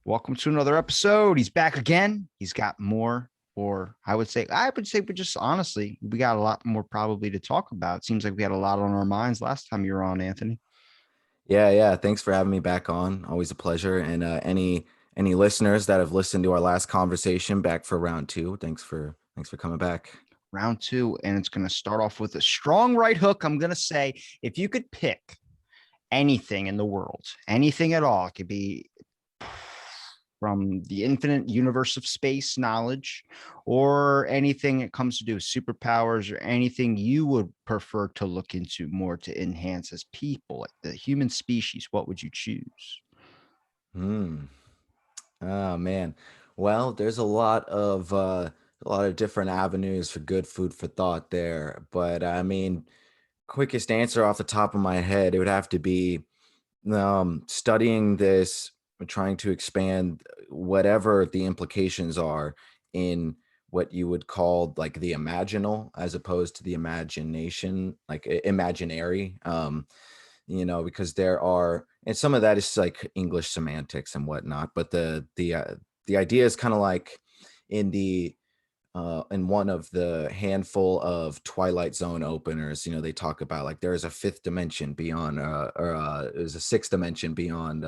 Welcome to another episode. He's back again. He's got more, or I would say, but just honestly, we got a lot more probably to talk about. It seems like we had a lot on our minds last time you were on, Anthony. Yeah. Thanks for having me back on. Always a pleasure. And any listeners that have listened to our last conversation back for round two, thanks for coming back. Round two, and it's going to start off with a strong right hook. I'm going to say if you could pick anything in the world, anything at all, it could be from the infinite universe of space knowledge or anything that comes to do with superpowers or anything you would prefer to look into more to enhance as people, like the human species, what would you choose? Hmm. Oh man. Well, there's a lot of different avenues for good food for thought there. But I mean, quickest answer off the top of my head, it would have to be studying this, trying to expand whatever the implications are in what you would call like the imaginal as opposed to the imagination, like imaginary. Because there are, and some of that is like English semantics and whatnot, but the idea is kind of like in the in one of the handful of Twilight Zone openers, they talk about like there is a fifth dimension beyond, there's a sixth dimension beyond,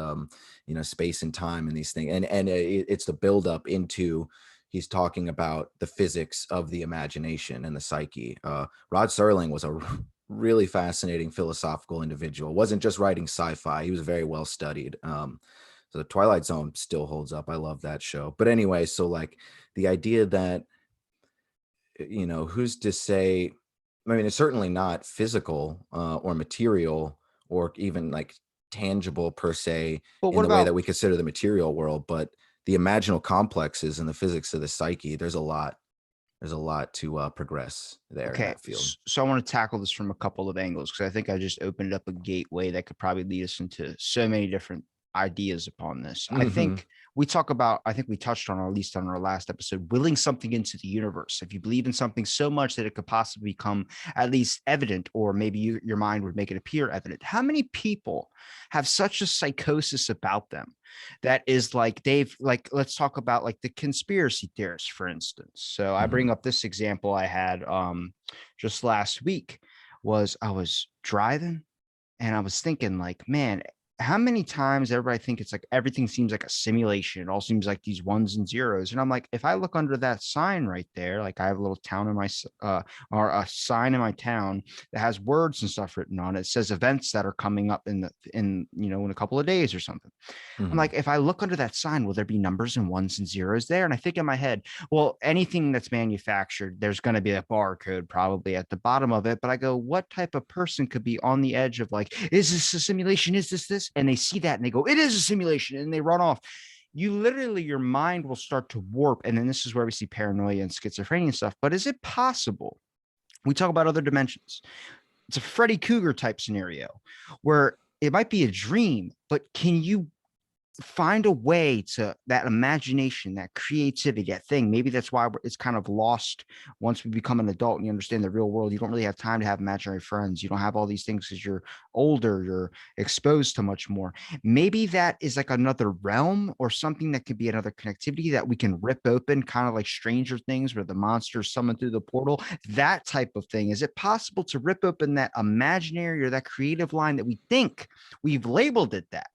space and time and these things, and it's the buildup into. He's talking about the physics of the imagination and the psyche. Rod Serling was a really fascinating philosophical individual. Wasn't just writing sci-fi; he was very well studied. So the Twilight Zone still holds up. I love that show. But anyway, so like the idea that who's to say, I mean, it's certainly not physical or material or even like tangible per se But in what the way about that we consider the material world, but the imaginal complexes and the physics of the psyche, there's a lot to progress there in okay, that field. so I want to tackle this from a couple of angles because I think I just opened up a gateway that could probably lead us into so many different ideas upon this. I Hmm. think I think we touched on, or at least on our last episode, willing something into the universe. If you believe in something so much that it could possibly become at least evident, or maybe your mind would make it appear evident. How many people have such a psychosis about them that is like let's talk about like the conspiracy theorists, for instance. So I bring Hmm. up this example I had just last week. Was I was driving and I was thinking, like, man, how many times everybody think it's like everything seems like a simulation. It all seems like these ones and zeros. And I'm like, if I look under that sign right there, like I have a little town in my or a sign in my town that has words and stuff written on it. It says events that are coming up in a couple of days or something. I'm Hmm. like, if I look under that sign, will there be numbers and ones and zeros there? And I think in my head, well, anything that's manufactured, there's going to be a barcode probably at the bottom of it. But I go, what type of person could be on the edge of like, is this a simulation? Is this? And they see that and they go, it is a simulation. And they run off. You literally, your mind will start to warp. And then this is where we see paranoia and schizophrenia and stuff. But is it possible? We talk about other dimensions. It's a Freddy Cougar type scenario where it might be a dream, but can you find a way to that imagination, that creativity, that thing? Maybe that's why it's kind of lost once we become an adult and you understand the real world. You don't really have time to have imaginary friends. You don't have all these things because you're older, you're exposed to much more. Maybe that is like another realm or something that could be another connectivity that we can rip open, kind of like Stranger Things, where the monsters summon through the portal. That type of thing. Is it possible to rip open that imaginary or that creative line that we think we've labeled it that?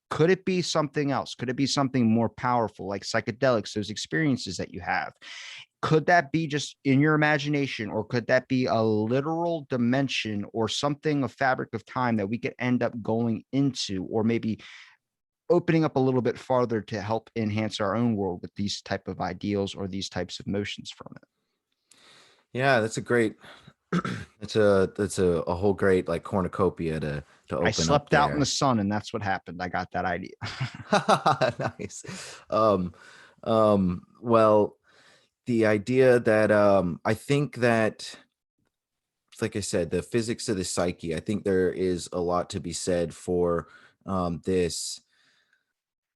Could it be something else? Could it be something more powerful, like psychedelics, those experiences that you have? Could that be just in your imagination, or could that be a literal dimension or something, a fabric of time that we could end up going into, or maybe opening up a little bit farther to help enhance our own world with these type of ideals or these types of motions from it? Yeah, that's a great. That's a whole great like cornucopia to I open up slept out in the there. sun, and that's what happened. I got that idea. Nice. Um, well, the idea that I think that, like I said, the physics of the psyche, I think there is a lot to be said for this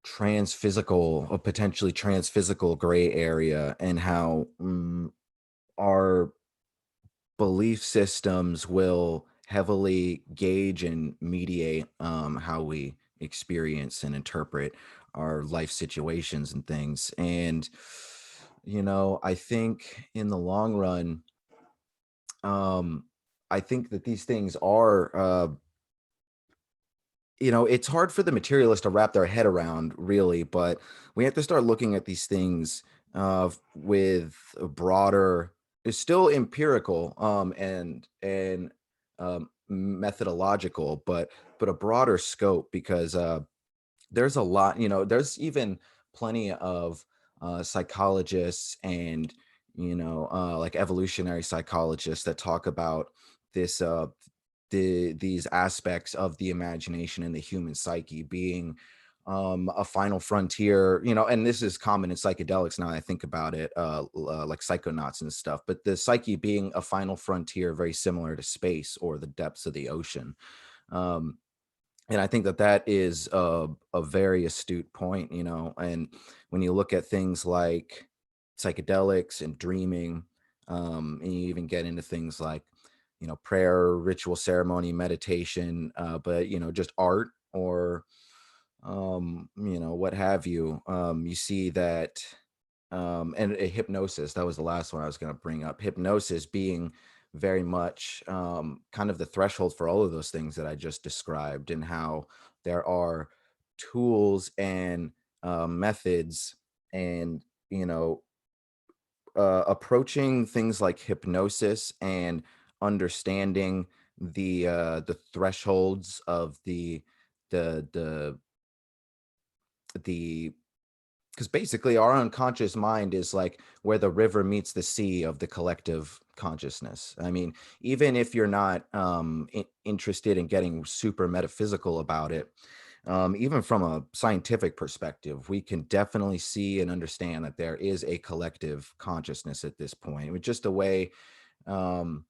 transphysical or potentially transphysical gray area and how our belief systems will heavily gauge and mediate how we experience and interpret our life situations and things. And, I think in the long run, um, I think that these things are, it's hard for the materialist to wrap their head around, really, but we have to start looking at these things with a broader, it's still empirical, and methodological, but a broader scope, because there's a lot, there's even plenty of psychologists and, like evolutionary psychologists that talk about this these aspects of the imagination and the human psyche being a final frontier, and this is common in psychedelics now that I think about it, like psychonauts and stuff, but the psyche being a final frontier very similar to space or the depths of the ocean. um, and I think that that is a very astute point, and when you look at things like psychedelics and dreaming, and you even get into things like, prayer, ritual ceremony, meditation, but, just art or, what have you, you see that, and hypnosis, that was the last one I was going to bring up. Hypnosis being very much kind of the threshold for all of those things that I just described, and how there are tools and methods and, approaching things like hypnosis and understanding the thresholds of the the because basically our unconscious mind is like where the river meets the sea of the collective consciousness. I mean, even if you're not interested in getting super metaphysical about it, even from a scientific perspective, we can definitely see and understand that there is a collective consciousness at this point. With just the way um,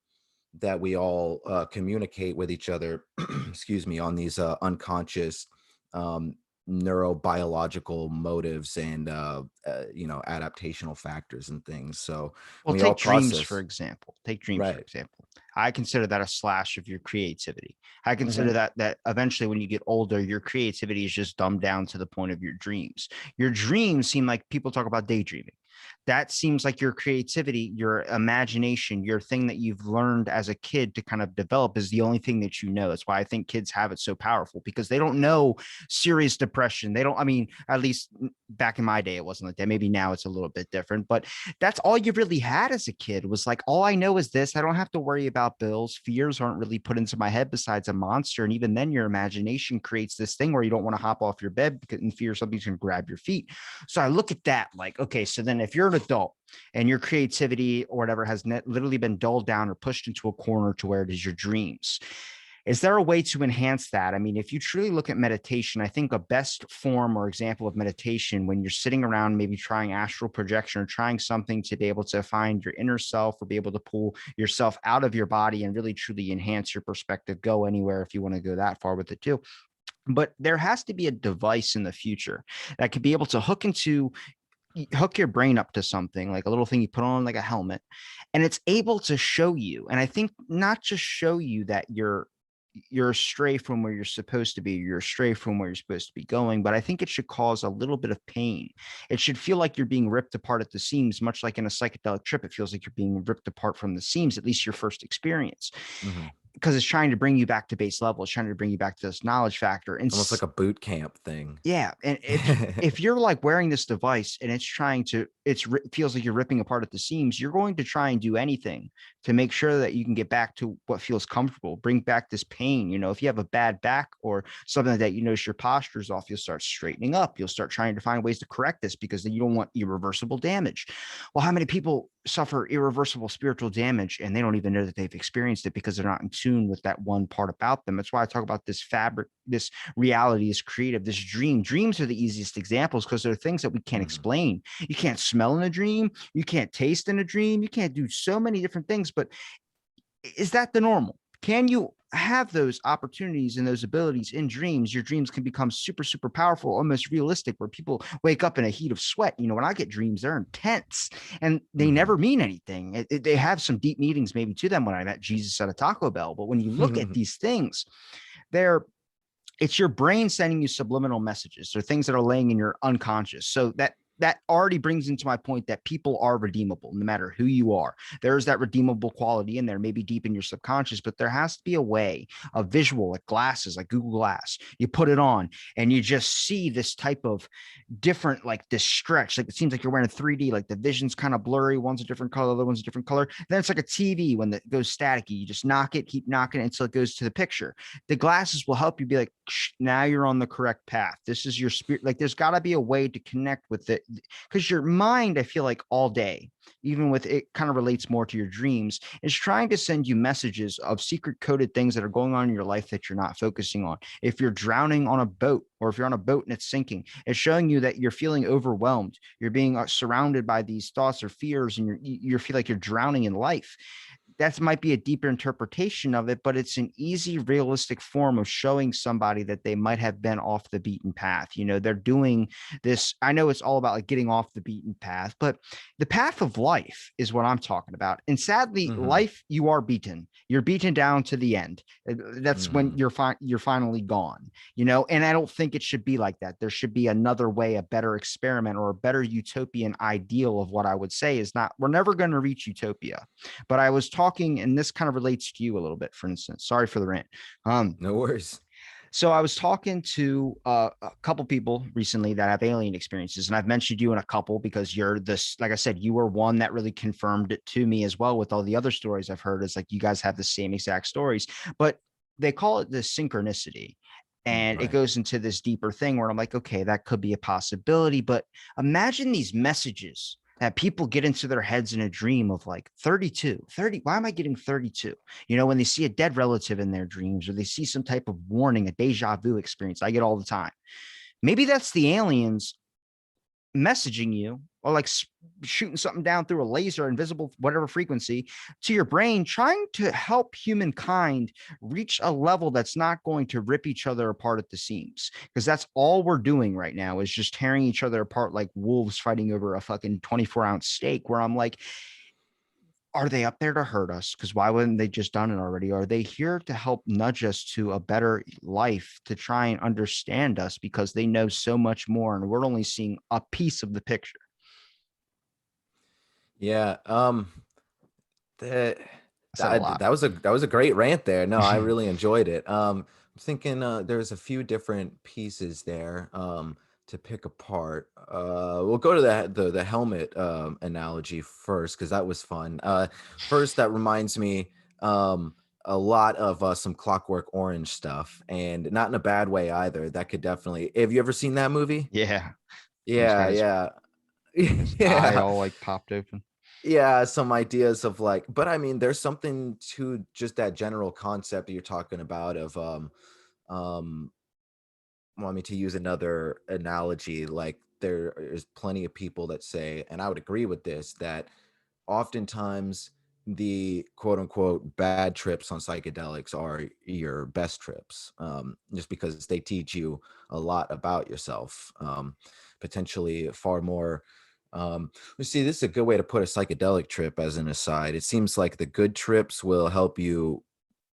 that we all communicate with each other, excuse me, on these unconscious um, neurobiological motives and adaptational factors and things. So Well, we all take dreams, for process. example. Take dreams, for Right. example. I consider that a slash of your creativity. I consider Hmm. that eventually when you get older, your creativity is just dumbed down to the point of your dreams. Your dreams seem like people talk about daydreaming. That seems like your creativity, your imagination, your thing that you've learned as a kid to kind of develop is the only thing that you know. That's why I think kids have it so powerful because they don't know serious depression. They don't, I mean, at least back in my day, it wasn't like that. Maybe now it's a little bit different, but that's all you really had as a kid was like, all I know is this. I don't have to worry about bills. Fears aren't really put into my head besides a monster. And even then, your imagination creates this thing where you don't want to hop off your bed because in fear something's going to grab your feet. So I look at that like, okay, so then if you're an adult and your creativity or whatever has literally been dulled down or pushed into a corner to where it is your dreams, is there a way to enhance that? I mean, if you truly look at meditation, I think a best form or example of meditation when you're sitting around, maybe trying astral projection or trying something to be able to find your inner self or be able to pull yourself out of your body and really truly enhance your perspective, go anywhere if you want to go that far with it too. But there has to be a device in the future that could be able to hook your brain up to something like a little thing you put on like a helmet and it's able to show you, and I think not just show you that you're astray from where you're supposed to be, you're astray from where you're supposed to be going, but I think it should cause a little bit of pain. It should feel like you're being ripped apart at the seams, much like in a psychedelic trip it feels like you're being ripped apart from the seams, at least your first experience, Hmm. because it's trying to bring you back to base level, it's trying to bring you back to this knowledge factor. And Almost like a boot camp thing. yeah, and if you're like wearing this device and it's trying to, feels like you're ripping apart at the seams, you're going to try and do anything to make sure that you can get back to what feels comfortable, bring back this pain. You know, if you have a bad back or something like that, you notice your posture's off, you'll start straightening up. You'll start trying to find ways to correct this because then you don't want irreversible damage. Well, how many people suffer irreversible spiritual damage and they don't even know that they've experienced it because they're not in tune with that one part about them? That's why I talk about this this reality is creative, this dream. Dreams are the easiest examples because they're things that we can't Hmm. explain. You can't smell in a dream, you can't taste in a dream, you can't do so many different things. But is that the normal? Can you have those opportunities and those abilities in dreams? Your dreams can become super, super powerful, almost realistic, where people wake up in a heat of sweat. You know, when I get dreams, they're intense and they never Hmm. mean anything. They have some deep meanings maybe to them when I met Jesus at a Taco Bell. But when you look at these things, they're it's your brain sending you subliminal messages or things that are laying in your unconscious. So that already brings into my point that people are redeemable no matter who you are. There's that redeemable quality in there, maybe deep in your subconscious, but there has to be a way, a visual, like glasses, like Google Glass. You put it on and you just see this type of different, like this stretch. Like it seems like you're wearing 3D, like the vision's kind of blurry. One's a different color, the other one's a different color. Then it's like a TV when it goes staticky. You just knock it, keep knocking it until it goes to the picture. The glasses will help you be like, now you're on the correct path. This is your spirit. Like there's got to be a way to connect with it because your mind, I feel like all day, even with it kind of relates more to your dreams, is trying to send you messages of secret coded things that are going on in your life that you're not focusing on. If you're drowning on a boat or if you're on a boat and it's sinking, it's showing you that you're feeling overwhelmed. You're being surrounded by these thoughts or fears and you feel like you're drowning in life. That might be a deeper interpretation of it, but it's an easy, realistic form of showing somebody that they might have been off the beaten path. You know, they're doing this. I know it's all about like getting off the beaten path, but the path of life is what I'm talking about. And sadly, Mm-hmm. life, you are beaten. You're beaten down to the end. That's when Mm-hmm. you're finally gone. You know, and I don't think it should be like that. There should be another way, a better experiment or a better utopian ideal of what I would say is not. We're never going to reach utopia. But I was talking, and this kind of relates to you a little bit, for instance. Sorry for the rant. No worries. So I was talking to a couple people recently that have alien experiences, and I've mentioned you in a couple because you're this, like I said, you were one that really confirmed it to me as well with all the other stories I've heard. Is like you guys have the same exact stories, but they call it the synchronicity. And it Right. goes into this deeper thing where I'm like, okay, that could be a possibility. But imagine these messages that people get into their heads in a dream of like 32, 30. Why am I getting 32? You know, when they see a dead relative in their dreams or they see some type of warning, a deja vu experience, I get all the time. Maybe that's the aliens messaging you or like shooting something down through a laser, invisible, whatever frequency to your brain, trying to help humankind reach a level that's not going to rip each other apart at the seams. Because that's all we're doing right now is just tearing each other apart like wolves fighting over a fucking 24-ounce steak. Where I'm like, are they up there to hurt us? Because why wouldn't they just done it already? Are they here to help nudge us to a better life, to try and understand us because they know so much more and we're only seeing a piece of the picture? Yeah. That I said a lot. that was a great rant there. No, I really enjoyed it. I'm thinking there's a few different pieces there to pick apart. We'll go to the helmet analogy first because that was fun. First, that reminds me a lot of some Clockwork Orange stuff, and not in a bad way either. That could definitely. Have you ever seen that movie? Yeah. He's Yeah, got yeah, his eye yeah. all like popped open. Yeah, some ideas of like, but I mean, there's something to just that general concept that you're talking about of um want me to use another analogy, like there is plenty of people that say, and I would agree with this, that oftentimes the quote unquote bad trips on psychedelics are your best trips, just because they teach you a lot about yourself, potentially far more. Let's see, this is a good way to put a psychedelic trip as an aside. It seems like the good trips will help you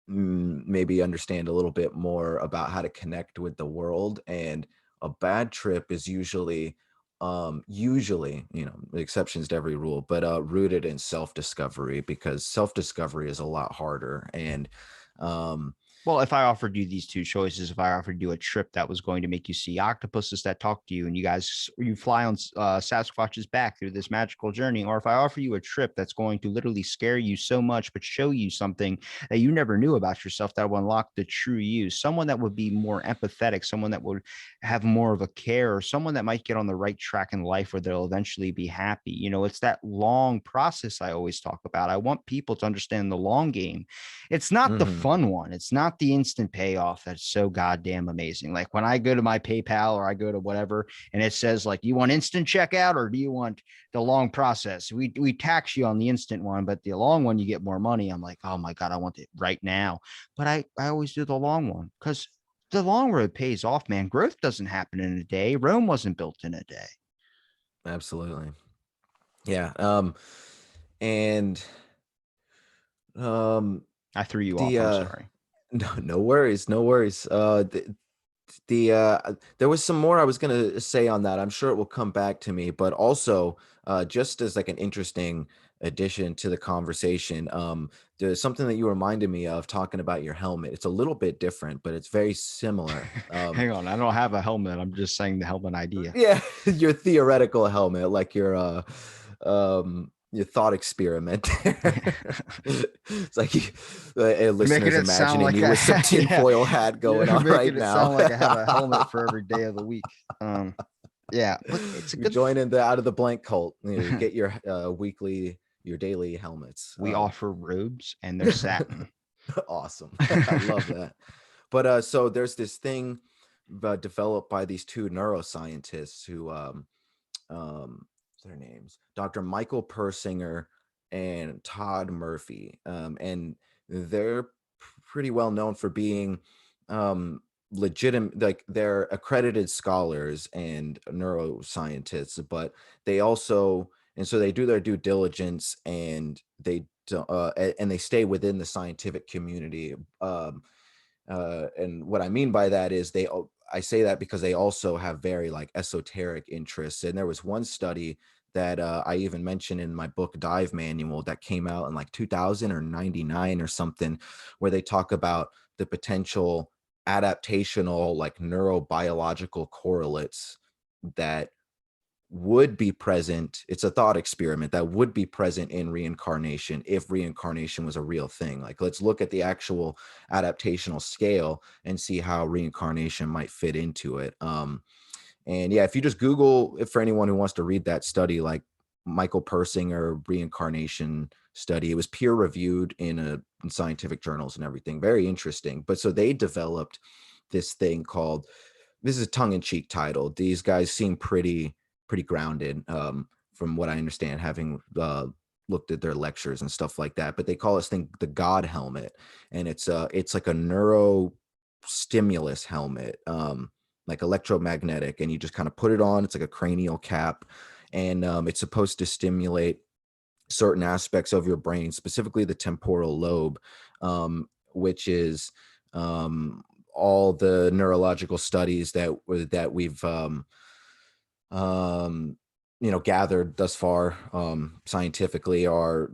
maybe understand a little bit more about how to connect with the world, and a bad trip is usually, you know, exceptions to every rule, but rooted in self-discovery, because self-discovery is a lot harder. And um Well, if I offered you these two choices, if I offered you a trip that was going to make you see octopuses that talk to you and you fly on Sasquatch's back through this magical journey, or if I offer you a trip that's going to literally scare you so much, but show you something that you never knew about yourself that will unlock the true you, someone that would be more empathetic, someone that would have more of a care, or someone that might get on the right track in life where they'll eventually be happy. You know, it's that long process I always talk about. I want people to understand the long game. It's not the mhm. fun one. It's not the instant payoff that's so goddamn amazing. Like when I go to my PayPal or I go to whatever and it says like, you want instant checkout or do you want the long process? We tax you on the instant one, but the long one you get more money. I'm like, oh my God, I want it right now. But I always do the long one because the long road pays off, man. Growth doesn't happen in a day. Rome wasn't built in a day. Absolutely. Yeah. And um I threw you off. the I'm sorry. no, no worries, no worries. There was some more I was gonna say on that. I'm sure it will come back to me, but also just as like an interesting addition to the conversation, there's something that you reminded me of talking about your helmet. It's a little bit different, but it's very similar. Hang on, I don't have a helmet. I'm just saying the helmet idea. Yeah, your theoretical helmet, like your thought experiment there. It's like You're making listeners it sound imagining like you with some yeah, tinfoil hat going you're on right making it now. sound like I have a helmet for every day of the week. Yeah, but it's a You good. join in the out of the blank cult. You get your your daily helmets. We offer robes and they're satin. Awesome. I love that. But so there's this thing developed by these two neuroscientists who what's their names? Dr. Michael Persinger and Todd Murphy. And they're pretty well known for being legitimate, like they're accredited scholars and neuroscientists, but they also, and so they do their due diligence and and they stay within the scientific community. And what I mean by that is I say that because they also have very like esoteric interests. And there was one study that I even mentioned in my book Dive Manual that came out in like 2000 or 99 or something, where they talk about the potential adaptational like neurobiological correlates that would be present. It's a thought experiment that would be present in reincarnation if reincarnation was a real thing. Like, let's look at the actual adaptational scale and see how reincarnation might fit into it. And yeah, if you just Google, if for anyone who wants to read that study, like Michael Persinger reincarnation study, it was peer reviewed in scientific journals and everything. Very interesting. But so they developed this thing called, this is a tongue-in-cheek title. These guys seem pretty grounded, from what I understand, having looked at their lectures and stuff like that. But they call this thing the God helmet, and it's like a neuro stimulus helmet, like electromagnetic, and you just kind of put it on. It's like a cranial cap, and it's supposed to stimulate certain aspects of your brain, specifically the temporal lobe, which is all the neurological studies that we've um gathered thus far, scientifically, are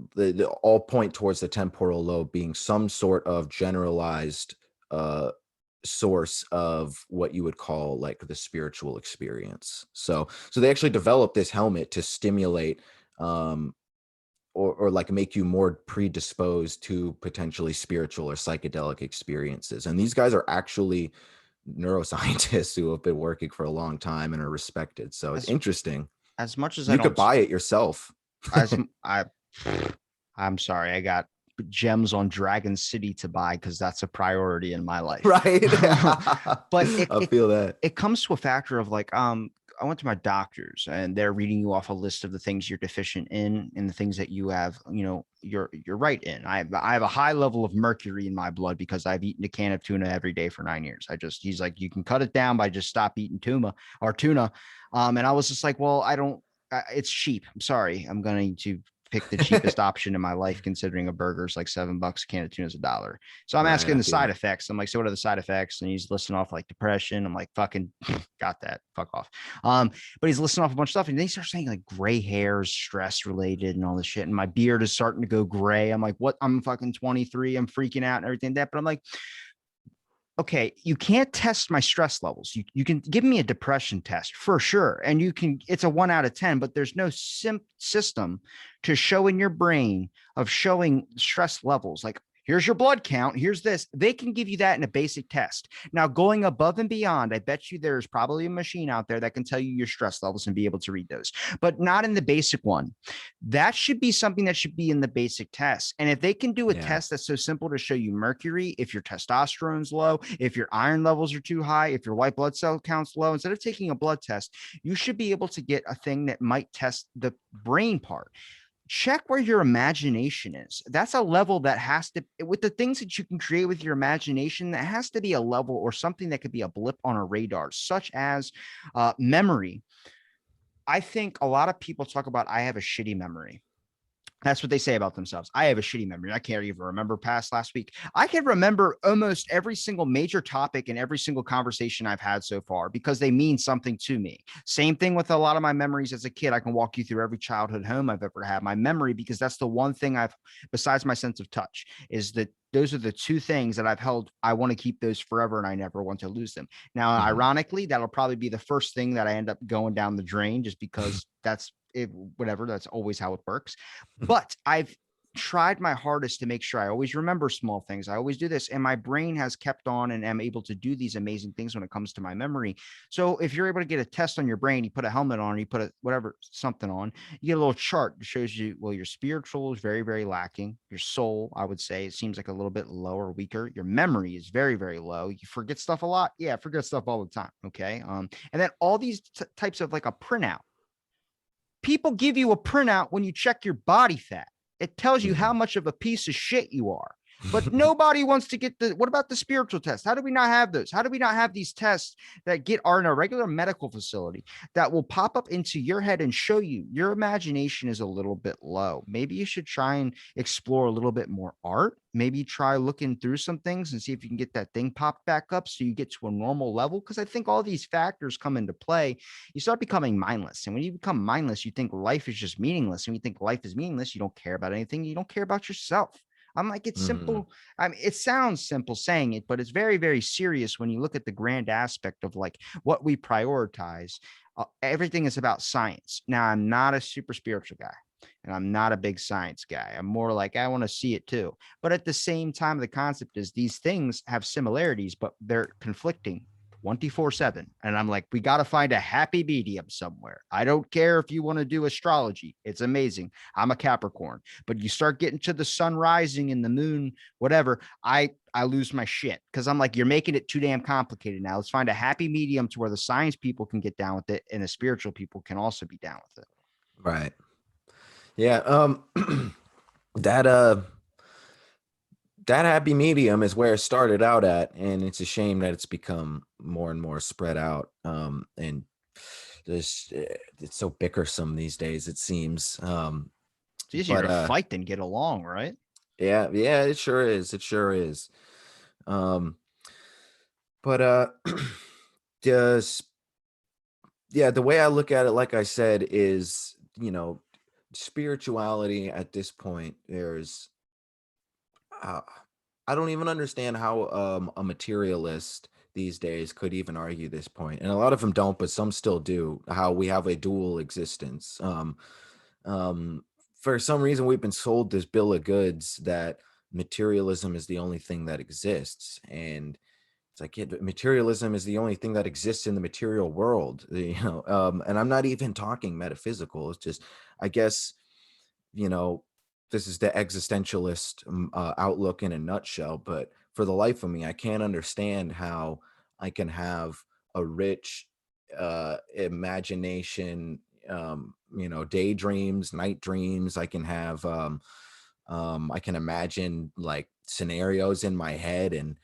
all point towards the temporal lobe being some sort of generalized source of what you would call like the spiritual experience. So they actually developed this helmet to stimulate, um or like make you more predisposed to potentially spiritual or psychedelic experiences. And these guys are actually neuroscientists who have been working for a long time and are respected. So it's as interesting. as much as I You could don't buy it yourself. as I I'm sorry, I got gems on Dragon City to buy because that's a priority in my life. Right. But I feel that. it comes to a factor of like, I went to my doctors and they're reading you off a list of the things you're deficient in and the things that you have, you're right in. I have a high level of mercury in my blood because I've eaten a can of tuna every day for 9 years. He's like, you can cut it down by just stop eating tuna. And I was just like, well, I don't, it's cheap. I'm sorry. I'm going to pick the cheapest option in my life, considering a burger's like $7, a can of tuna is $1. So I'm Right. asking I the feel side it. effects. I'm like, so what are the side effects? And he's listing off like depression. I'm like, fucking got that. Fuck off. But he's listing off a bunch of stuff. And then he starts saying like gray hairs, stress related and all this shit. And my beard is starting to go gray. I'm like, what? I'm fucking 23. I'm freaking out and everything like that. But I'm like, okay, you can't test my stress levels. You can give me a depression test for sure. And it's a 1 out of 10, but there's no system to show in your brain of showing stress levels. Like, here's your blood count. Here's this. They can give you that in a basic test. Now, going above and beyond, I bet you there's probably a machine out there that can tell you your stress levels and be able to read those, but not in the basic one. That should be something that should be in the basic test. And if they can do a Yeah. test that's so simple to show you mercury, if your testosterone's low, if your iron levels are too high, if your white blood cell count's low, instead of taking a blood test, you should be able to get a thing that might test the brain part. Check where your imagination is. That's a level that has to, with the things that you can create with your imagination, that has to be a level or something that could be a blip on a radar, such as memory. I think a lot of people talk about, I have a shitty memory. That's what they say about themselves. I have a shitty memory. I can't even remember past last week. I can remember almost every single major topic and every single conversation I've had so far because they mean something to me. Same thing with a lot of my memories as a kid. I can walk you through every childhood home I've ever had. My memory, because that's the one thing I've, besides my sense of touch, is that those are the two things that I've held. I want to keep those forever and I never want to lose them. Now, Mhm. ironically, that'll probably be the first thing that I end up going down the drain just because that's it, whatever. That's always how it works. But I've tried my hardest to make sure I always remember small things. I always do this, and my brain has kept on and am able to do these amazing things when it comes to my memory. So if you're able to get a test on your brain, you put a helmet on, you put a whatever something on, you get a little chart that shows you, well, your spiritual is very, very lacking. Your soul, I would say, it seems like a little bit lower, weaker. Your memory is very, very low. You forget stuff a lot. Yeah, I forget stuff all the time. Okay. And then all these types of like a printout. People give you a printout when you check your body fat. It tells you how Mhm. much of a piece of shit you are. But nobody wants to get the, what about the spiritual test? How do we not have those? How do we not have these tests that are in a regular medical facility that will pop up into your head and show you your imagination is a little bit low? Maybe you should try and explore a little bit more art. Maybe try looking through some things and see if you can get that thing popped back up so you get to a normal level. Because I think all these factors come into play. You start becoming mindless. And when you become mindless, you think life is just meaningless. And when you think life is meaningless, you don't care about anything. You don't care about yourself. I'm like, it's Mhm. simple. I mean, it sounds simple saying it, but it's very, very serious when you look at the grand aspect of like what we prioritize. Everything is about science. Now, I'm not a super spiritual guy and I'm not a big science guy. I'm more like, I want to see it too. But at the same time, the concept is these things have similarities, but they're conflicting 24/7. And I'm like, we got to find a happy medium somewhere. I don't care if you want to do astrology. It's amazing. I'm a Capricorn, but you start getting to the sun rising and the moon, whatever. I lose my shit because I'm like, you're making it too damn complicated now. Let's find a happy medium to where the science people can get down with it and the spiritual people can also be down with it. Right. Yeah. That that happy medium is where it started out at, and it's a shame that it's become more and more spread out. And there's it's so bickersome these days, it seems. It's easier But to fight than get along, right? yeah, yeah, it sure is. It sure is. Um, but just yeah, the way I look at it, like I said, is spirituality at this point. Uh, I don't even understand how a materialist these days could even argue this point, and a lot of them don't, but some still do. How we have a dual existence. Um, for some reason, we've been sold this bill of goods that materialism is the only thing that exists, and it's like materialism is the only thing that exists in the material world. And I'm not even talking metaphysical. It's just, I guess, you know, this is the existentialist outlook in a nutshell. But for the life of me, I can't understand how I can have a rich imagination, daydreams, night dreams. I can have, I can imagine like scenarios in my head. And,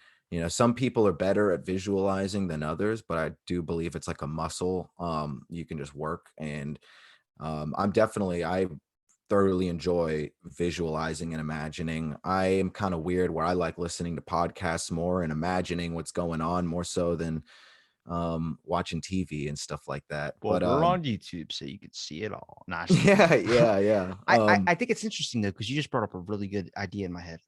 some people are better at visualizing than others, but I do believe it's like a muscle you can just work. And I thoroughly enjoy visualizing and imagining. I am kind of weird where I like listening to podcasts more and imagining what's going on more so than watching TV and stuff like that. Well, But we're on YouTube, so you could see it all. Nah, just kidding. yeah, yeah, yeah. I think it's interesting though, because you just brought up a really good idea in my head.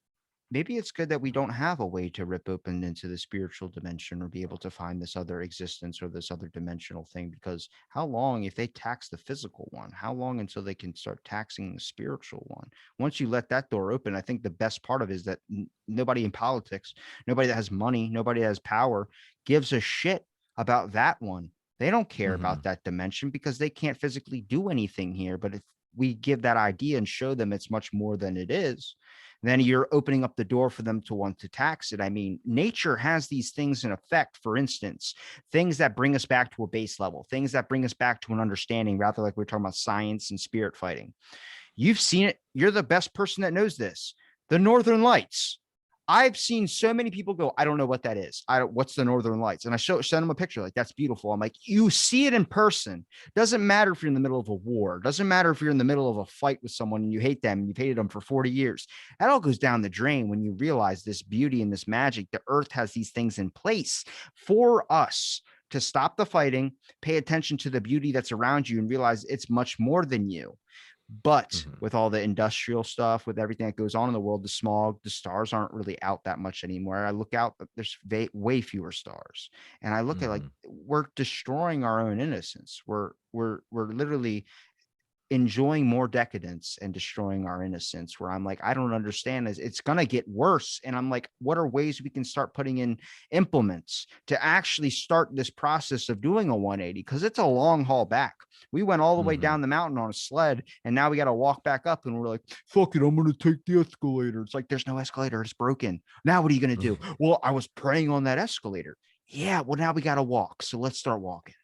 Maybe it's good that we don't have a way to rip open into the spiritual dimension or be able to find this other existence or this other dimensional thing. Because how long, if they tax the physical one, how long until they can start taxing the spiritual one? Once you let that door open, I think the best part of it is that nobody in politics, nobody that has money, nobody that has power gives a shit about that one. They don't care about mhm, that dimension because they can't physically do anything here. But if we give that idea and show them it's much more than it is, then you're opening up the door for them to want to tax it. I mean, nature has these things in effect, for instance, things that bring us back to a base level, things that bring us back to an understanding, rather like we're talking about science and spirit fighting. You've seen it. You're the best person that knows this. The Northern Lights. I've seen so many people go, I don't know what that is. I don't, what's the Northern Lights? And I send them a picture like, that's beautiful. I'm like, you see it in person. Doesn't matter if you're in the middle of a war. Doesn't matter if you're in the middle of a fight with someone and you hate them and you've hated them for 40 years. That all goes down the drain when you realize this beauty and this magic. The earth has these things in place for us to stop the fighting, pay attention to the beauty that's around you, and realize it's much more than you. But Mhm. with all the industrial stuff, with everything that goes on in the world, the smog, the stars aren't really out that much anymore. I look out, there's way fewer stars, and I look at like Mhm. we're destroying our own innocence. We're literally enjoying more decadence and destroying our innocence, where I'm like, I don't understand this. It's going to get worse. And I'm like, what are ways we can start putting in implements to actually start this process of doing a 180? Because it's a long haul back. We went all the way Mhm. down the mountain on a sled, and now we got to walk back up, and we're like, fuck it, I'm going to take the escalator. It's like, there's no escalator. It's broken. Now what are you going to do? Well, I was praying on that escalator. Yeah, well, now we got to walk. So let's start walking.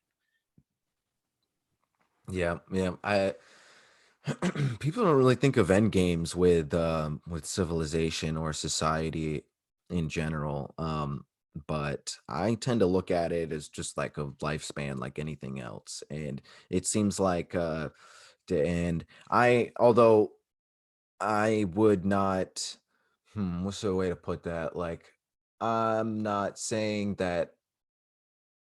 Yeah, yeah. I people don't really think of end games with civilization or society in general. But I tend to look at it as just like a lifespan, like anything else. And it seems like and although I would not, what's the way to put that? Like, I'm not saying that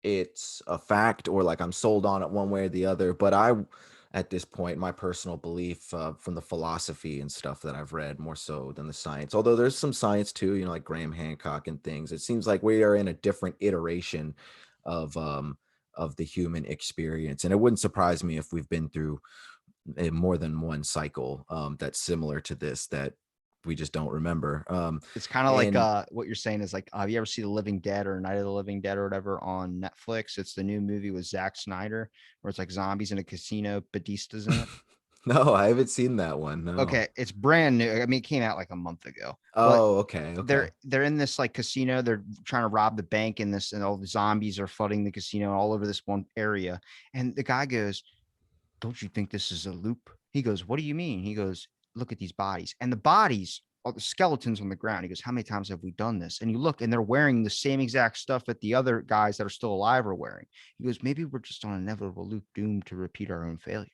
it's a fact or like I'm sold on it one way or the other. But at this point, my personal belief from the philosophy and stuff that I've read more so than the science, although there's some science too, like Graham Hancock and things. It seems like we are in a different iteration of um, of the human experience, and it wouldn't surprise me if we've been through more than one cycle that's similar to this that we just don't remember. It's kind of like And what you're saying is like, have you ever seen The Living Dead or Night of the Living Dead or whatever on Netflix? It's the new movie with Zack Snyder where it's like zombies in a casino, Batista's in it. no, I haven't seen that one. No. Okay, it's brand new. I mean, it came out like a month ago, but Oh, okay, they're okay. they're in this like casino. They're trying to rob the bank in this, and all the zombies are flooding the casino all over this one area. And the guy goes, don't you think this is a loop? He goes, what do you mean? He goes, look at these bodies. And the bodies are the skeletons on the ground. He goes, how many times have we done this? And you look, and they're wearing the same exact stuff that the other guys that are still alive are wearing. He goes, maybe we're just on an inevitable loop doomed to repeat our own failures.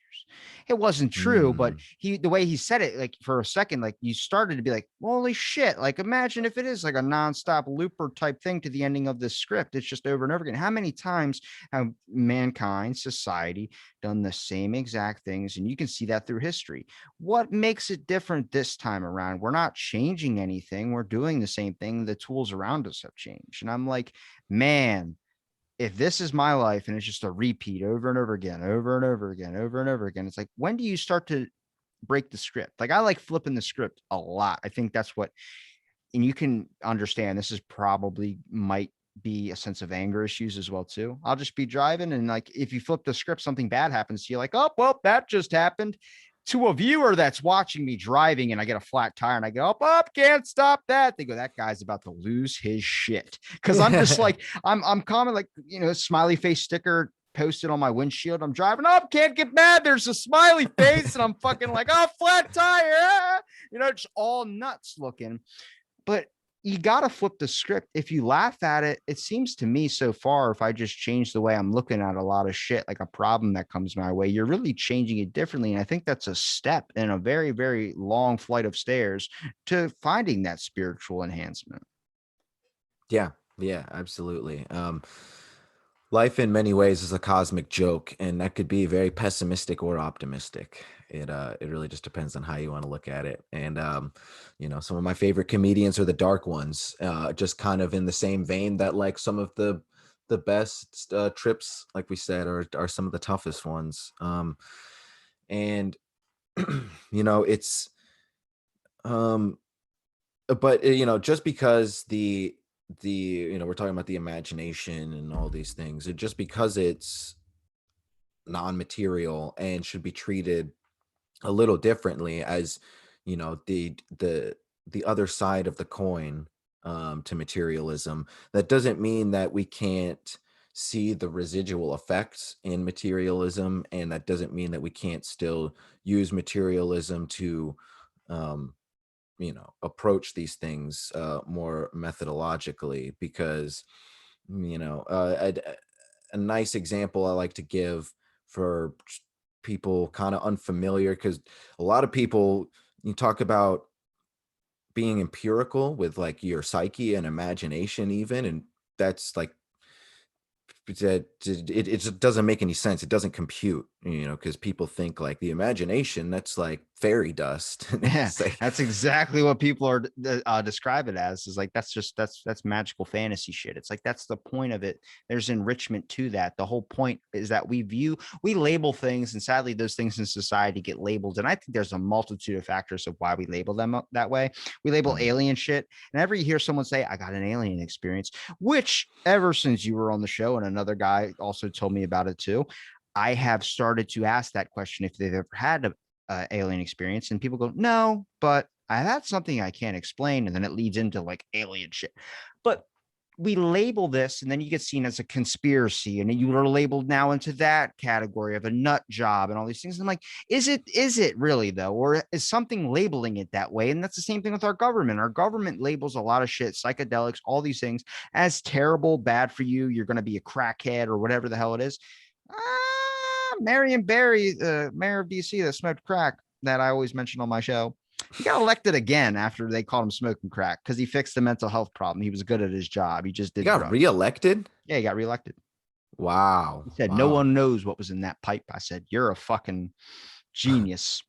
It wasn't true, but Mm, the way he said it, like for a second, like you started to be like, holy shit. Like imagine if it is like a nonstop looper type thing to the ending of this script. It's just over and over again. How many times have mankind, society, done the same exact things? And you can see that through history. What makes it different this time around? We're not changing anything. We're doing the same thing. The tools around us have changed. And I'm like, man, if this is my life and it's just a repeat over and over again, over and over again, over and over again, it's like, when do you start to break the script? Like, I like flipping the script a lot. I think that's what, and you can understand this is probably might be a sense of anger issues as well too. I'll just be driving, and like if you flip the script, something bad happens to you, like, oh well, that just happened to a viewer that's watching me driving, and I get a flat tire and I go, oh, can't stop that. They go, that guy's about to lose his shit. Cause I'm just mm. like, I'm common, like, smiley face sticker posted on my windshield. I'm driving up, can't get mad. There's a smiley face, and I'm fucking like, oh, flat tire. It's all nuts looking. But you got to flip the script. If you laugh at it, it seems to me so far, if I just change the way I'm looking at a lot of shit, like a problem that comes my way, you're really changing it differently. And I think that's a step in a very, very long flight of stairs to finding that spiritual enhancement. Yeah, yeah, absolutely. Life in many ways is a cosmic joke, and that could be very pessimistic or optimistic. It really just depends on how you want to look at it. And some of my favorite comedians are the dark ones, just kind of in the same vein that like some of the best trips, like we said, are some of the toughest ones. And it's um but just because we're talking about the imagination and all these things, just because it's non-material and should be treated a little differently as the other side of the coin to materialism, that doesn't mean that we can't see the residual effects in materialism, and that doesn't mean that we can't still use materialism to um approach these things more methodologically, because a nice example I like to give for people kind of unfamiliar, because a lot of people, you talk about being empirical with like your psyche and imagination even, and that's like it just doesn't make any sense. It doesn't compute, because people think like the imagination, that's like fairy dust. And Yeah, it's like, that's exactly what people are describe it as. Is like that's magical fantasy shit. It's like that's the point of it. There's enrichment to that. The whole point is that we label things, and sadly, those things in society get labeled. And I think there's a multitude of factors of why we label them that way. We label mhm, alien shit, and ever you hear someone say, "I got an alien experience," which ever since you were on the show, and another guy also told me about it too. I have started to ask that question if they've ever had alien experience, and people go, no, but I had something I can't explain, and then it leads into like alien shit. But we label this, and then you get seen as a conspiracy, and you are labeled now into that category of a nut job and all these things. And I'm like, is it really though, or is something labeling it that way? And that's the same thing with our government. Our government labels a lot of shit, psychedelics, all these things as terrible, bad for you. You're going to be a crackhead or whatever the hell it is. Marion Barry, the mayor of DC that smoked crack that I always mention on my show, he got elected again after they called him smoking crack because he fixed the mental health problem. He was good at his job. He just he did got drugs. reelected. Yeah, he got reelected. Wow, He said, no wow, one knows what was in that pipe. I said, you're a fucking genius.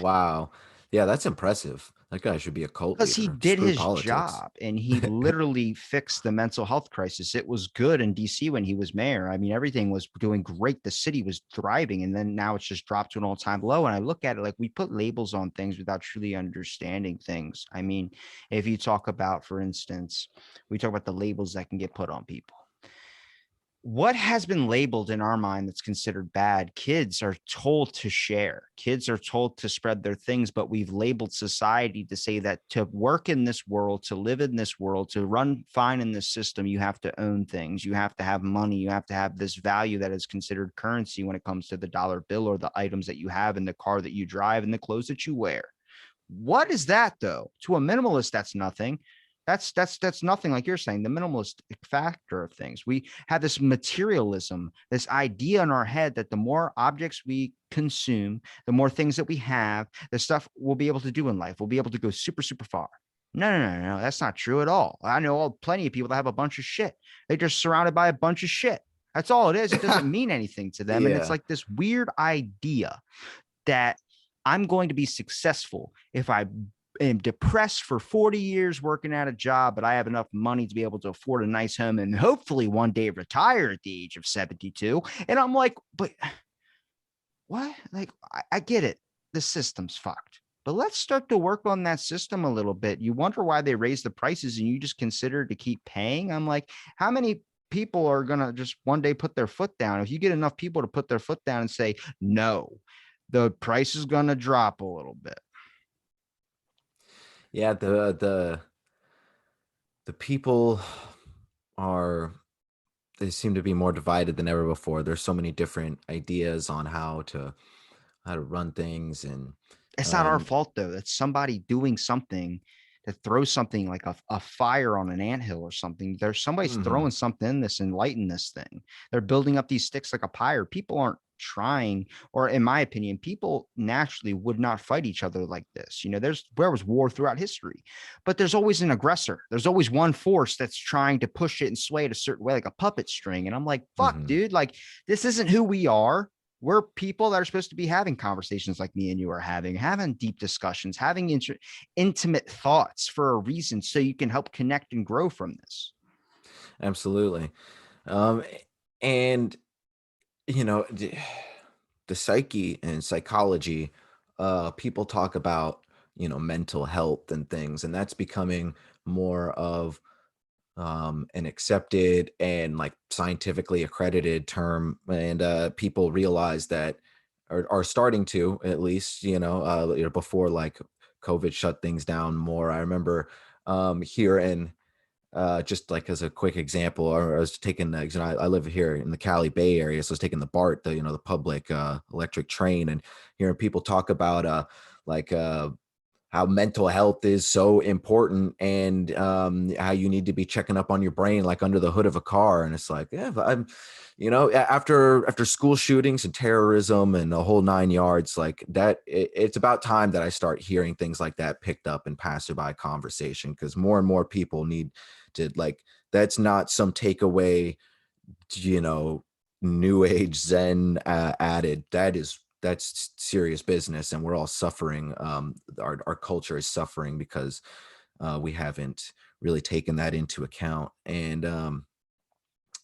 wow. Yeah, that's impressive. That guy should be a cult Because he leader. did Screw his politics. job and he literally fixed the mental health crisis. It was good in DC when he was mayor. I mean, everything was doing great. The city was thriving. And then now it's just dropped to an all-time low. And I look at it like we put labels on things without truly understanding things. I mean, if you talk about, for instance, we talk about the labels that can get put on people. What has been labeled in our mind that's considered bad? Kids are told to share, kids are told to spread their things, but we've labeled society to say that to work in this world, to live in this world, to run fine in this system, you have to own things, you have to have money, you have to have this value that is considered currency when it comes to the dollar bill or the items that you have in the car that you drive and the clothes that you wear. What is that though? To a minimalist, that's nothing. That's nothing, like you're saying, the minimalist factor of things. We have this materialism, this idea in our head that the more objects we consume, the more things that we have, the stuff we'll be able to do in life. We'll be able to go super, super far. No. That's not true at all. I know plenty of people that have a bunch of shit. They're just surrounded by a bunch of shit. That's all it is. It doesn't mean anything to them. And it's Yeah. like this weird idea that I'm going to be successful if I am depressed for 40 years working at a job, but I have enough money to be able to afford a nice home and hopefully one day retire at the age of 72. And I'm like, but what? Like, I get it. The system's fucked. But let's start to work on that system a little bit. You wonder why they raise the prices and you just consider to keep paying. I'm like, how many people are going to just one day put their foot down? If you get enough people to put their foot down and say, no, the price is going to drop a little bit. Yeah, the people are, they seem to be more divided than ever before. There's so many different ideas on how to run things, and It's not our um fault though. That's somebody doing something that throws something like a fire on an anthill or something. There's somebody's mhm, throwing something in this and lighting this thing. They're building up these sticks like a pyre. People aren't trying, or in my opinion, people naturally would not fight each other like this. There was war throughout history, but there's always an aggressor. There's always one force that's trying to push it and sway it a certain way, like a puppet string. And I'm like, fuck, mhm. dude, like this isn't who we are. We're people that are supposed to be having conversations like me and you are having deep discussions, having intimate thoughts for a reason so you can help connect and grow from this. Absolutely. Um and you know the, the psyche and psychology, people talk about, mental health and things, and that's becoming more of an accepted and like scientifically accredited term, and people realize that, are starting to, at least, before like COVID shut things down more. I remember here in, just like as a quick example, or I was taking the, I live here in the Cali Bay Area, so I was taking the BART, the public electric train, and hearing people talk about like how mental health is so important, and how you need to be checking up on your brain like under the hood of a car. And it's like, yeah, but I'm, after school shootings and terrorism and the whole nine yards, like that, it's about time that I start hearing things like that picked up in passerby conversation, because more and more people need to, like, that's not some takeaway, you know, new age Zen added. That's serious business, and we're all suffering. Our culture is suffering because we haven't really taken that into account. And um,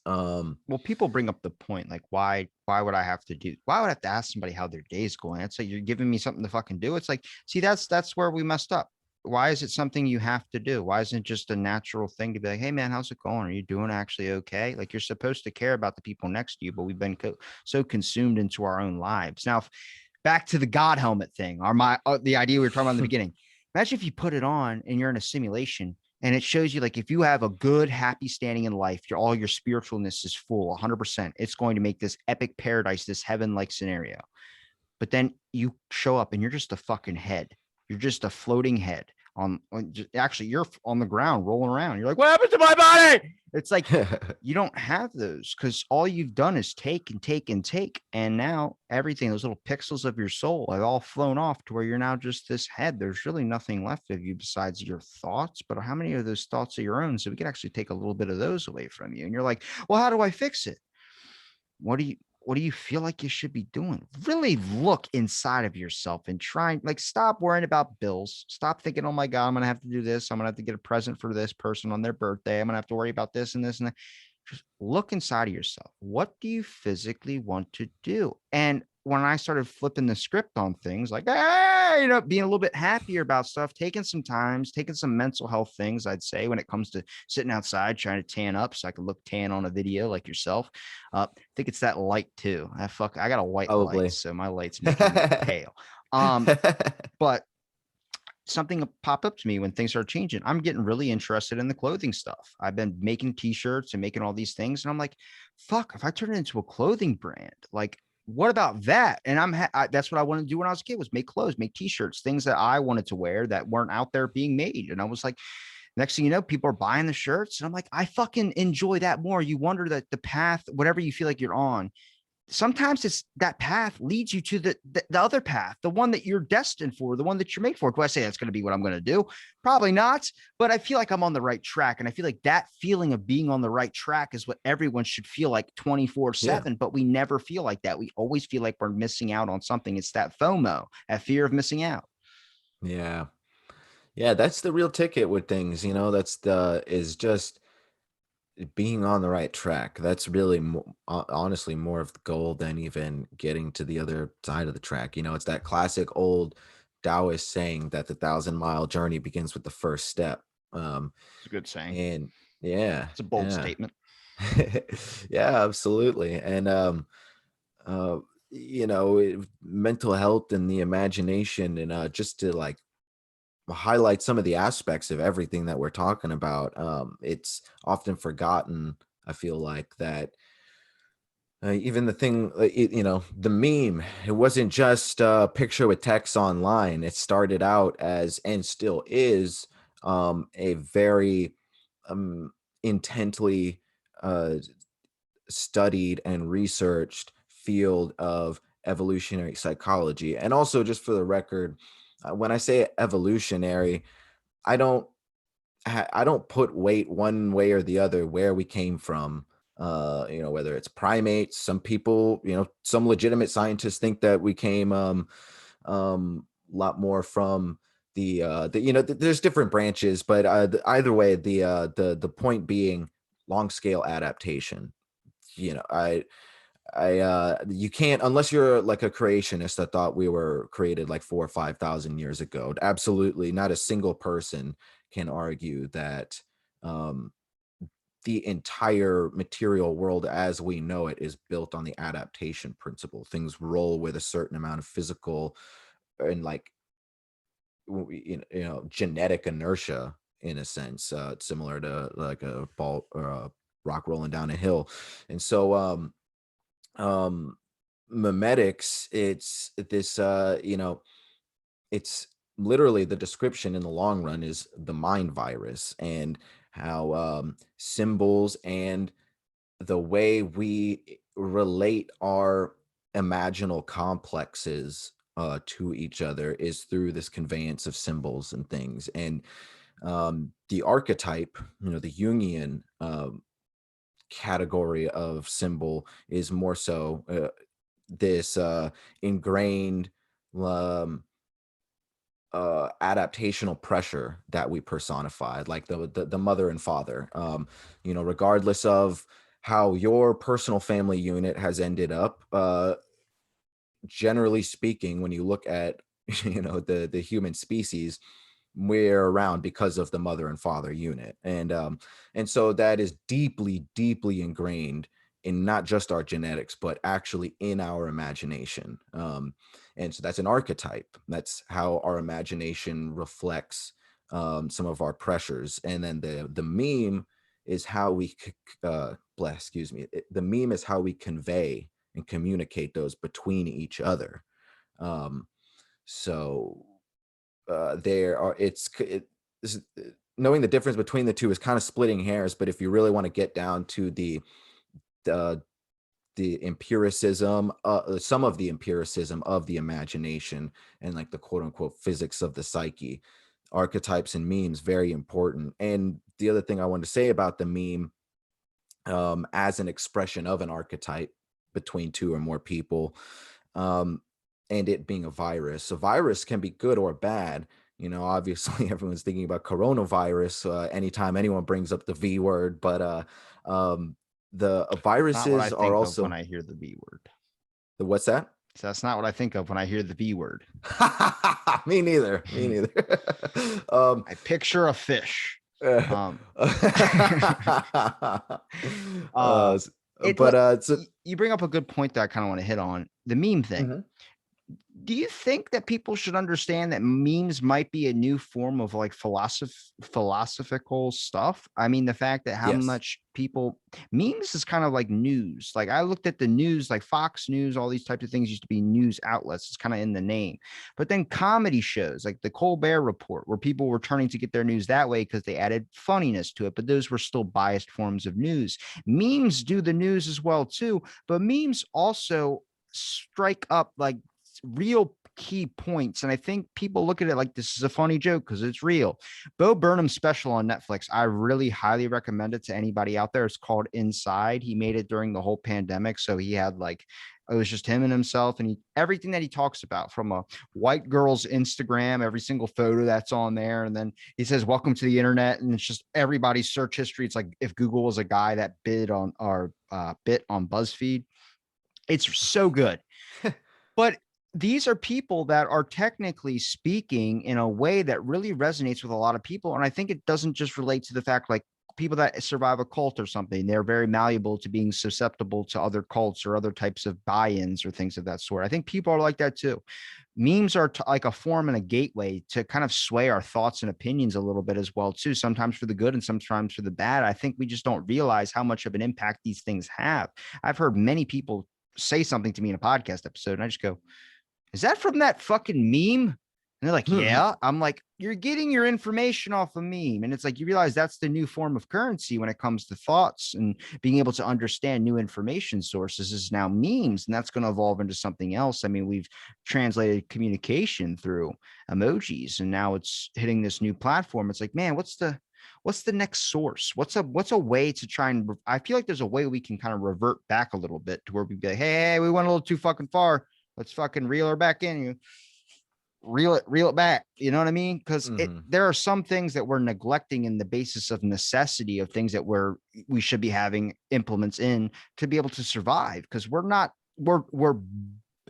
Well, people bring up the point, like, why would I have to do, why would I have to ask somebody how their day's going? It's like, you're giving me something to fucking do. It's like, see, that's where we messed up. Why is it something you have to do? Why isn't it just a natural thing to be like, hey man, how's it going? Are you doing actually okay? Like, you're supposed to care about the people next to you, but we've been so consumed into our own lives. Now, back to the God helmet thing, or the idea we were talking about in the beginning. Imagine if you put it on and you're in a simulation and it shows you, like, if you have a good, happy standing in life, all your spiritualness is full 100%. It's going to make this epic paradise, this heaven like scenario. But then you show up and you're just a fucking head. You're just a floating head actually, you're on the ground rolling around. You're like, what happened to my body? It's like, you don't have those because all you've done is take and take and take. And now everything, those little pixels of your soul have all flown off to where you're now just this head. There's really nothing left of you besides your thoughts. But how many of those thoughts are your own? So we could actually take a little bit of those away from you. And you're like, well, how do I fix it? What do you feel like you should be doing? Really look inside of yourself and try, like, stop worrying about bills. Stop thinking, oh my God, I'm gonna have to do this. I'm gonna have to get a present for this person on their birthday. I'm gonna have to worry about this and this and that. Just look inside of yourself. What do you physically want to do? And when I started flipping the script on things, like, hey, being a little bit happier about stuff, taking some mental health things, I'd say, when it comes to sitting outside trying to tan up so I could look tan on a video like yourself. I think it's that light too. I got a white light, Probably. so my light's making me look pale. But something pop up to me when things start changing. I'm getting really interested in the clothing stuff. I've been making t-shirts and making all these things. And I'm like, fuck, if I turn it into a clothing brand, like, what about that? And that's what I wanted to do when I was a kid, was make clothes, make t-shirts, things that I wanted to wear that weren't out there being made. And I was like, next thing you know, people are buying the shirts. And I'm like, I fucking enjoy that more. You wonder that the path, whatever you feel like you're on, sometimes it's that path leads you to the other path, the one that you're destined for, the one that you're made for. Do I say that's going to be what I'm going to do? Probably not, but I feel like I'm on the right track. And I feel like that feeling of being on the right track is what everyone should feel like Yeah. 24/7, but we never feel like that. We always feel like we're missing out on something. It's that FOMO, that fear of missing out. Yeah. Yeah, that's the real ticket with things, that's the is just being on the right track. That's really honestly more of the goal than even getting to the other side of the track. It's that classic old Taoist saying that the 1,000-mile journey begins with the first step. It's a good saying. And yeah, It's a bold yeah. statement. Yeah, absolutely. And uh mental health and the imagination, and just to, like, highlight some of the aspects of everything that we're talking about. It's often forgotten, I feel like, that even the thing, the meme, it wasn't just a picture with text online. It started out as, and still is, a very um, intently uh, studied and researched field of evolutionary psychology. And also, just for the record, when I say evolutionary, I don't I don't put weight one way or the other where we came from. Whether it's primates, some people, some legitimate scientists think that we came a lot more from there's different branches, but either way, the point being long scale adaptation. You know, you can't, unless you're like a creationist that thought we were created like 4 or 5 thousand years ago. Absolutely, not a single person can argue that um, the entire material world as we know it is built on the adaptation principle. Things roll with a certain amount of physical and, like, genetic inertia, in a sense, similar to like a ball or a rock rolling down a hill. And so um mimetics, it's this it's literally the description in the long run is the mind virus, and how symbols and the way we relate our imaginal complexes to each other is through this conveyance of symbols and things. And the archetype, the Jungian category of symbol is more so this ingrained um, adaptational pressure that we personified, like the mother and father. Regardless of how your personal family unit has ended up, generally speaking, when you look at the human species, we're around because of the mother and father unit, and so that is deeply, deeply ingrained in not just our genetics, but actually in our imagination. And so that's an archetype. That's how our imagination reflects some of our pressures. And then the meme is how bless, excuse me. The meme is how we convey and communicate those between each other. Um, so there are knowing the difference between the two is kind of splitting hairs, but if you really want to get down to the the empiricism, some of the empiricism of the imagination, and like the quote unquote physics of the psyche, archetypes and memes very important. And the other thing I wanted to say about the meme, as an expression of an archetype between two or more people, um, and it being a virus. A virus can be good or bad. Obviously, everyone's thinking about coronavirus anytime anyone brings up the V word, but the Not what I viruses are think of when also I hear the V word. the what's that? So that's not what I think of when I hear the V word. Me neither. Me neither. um, I picture a fish. uh, Um, uh, uh, it but you bring up a good point that I kind of want to hit on the meme thing. mhm. Do you think that people should understand that memes might be a new form of like philosophical stuff? I mean, the fact that how Yes. much people memes is kind of like news. Like I looked at the news, like Fox News, all these types of things used to be news outlets. It's kind of in the name. But then comedy shows like the Colbert Report, where people were turning to get their news that way because they added funniness to it. But those were still biased forms of news. Memes do the news as well too, but memes also strike up like real key points. And I think people look at it like this is a funny joke because it's real. Bo Burnham's special on Netflix, I really highly recommend it to anybody out there. It's called Inside. He made it during the whole pandemic. So he had like, it was just him and himself, and everything that he talks about, from a white girl's Instagram, every single photo that's on there. And then he says, welcome to the internet. And it's just everybody's search history. It's like if Google was a guy that bid on our bit on BuzzFeed. It's so good. But these are people that are technically speaking in a way that really resonates with a lot of people. And I think it doesn't just relate to the fact like people that survive a cult or something, they're very malleable to being susceptible to other cults or other types of buy-ins or things of that sort. I think people are like that too. Memes are like a form and a gateway to kind of sway our thoughts and opinions a little bit as well too, sometimes for the good and sometimes for the bad. I think we just don't realize how much of an impact these things have. I've heard many people say something to me in a podcast episode and I just go, is that from that fucking meme? And they're like, yeah. I'm like, you're getting your information off a meme. And it's like, you realize that's the new form of currency when it comes to thoughts and being able to understand new information sources is now memes. And that's going to evolve into something else. I mean, we've translated communication through emojis and now it's hitting this new platform. It's like, man, what's the next source? What's a way to try and, I feel like there's a way we can kind of revert back a little bit to where we be like, hey, we went a little too fucking far. Let's fucking reel her back in. You reel it back. You know what I mean? Because Mhm. there are some things that we're neglecting in the basis of necessity of things that we should be having implements in to be able to survive. Because we're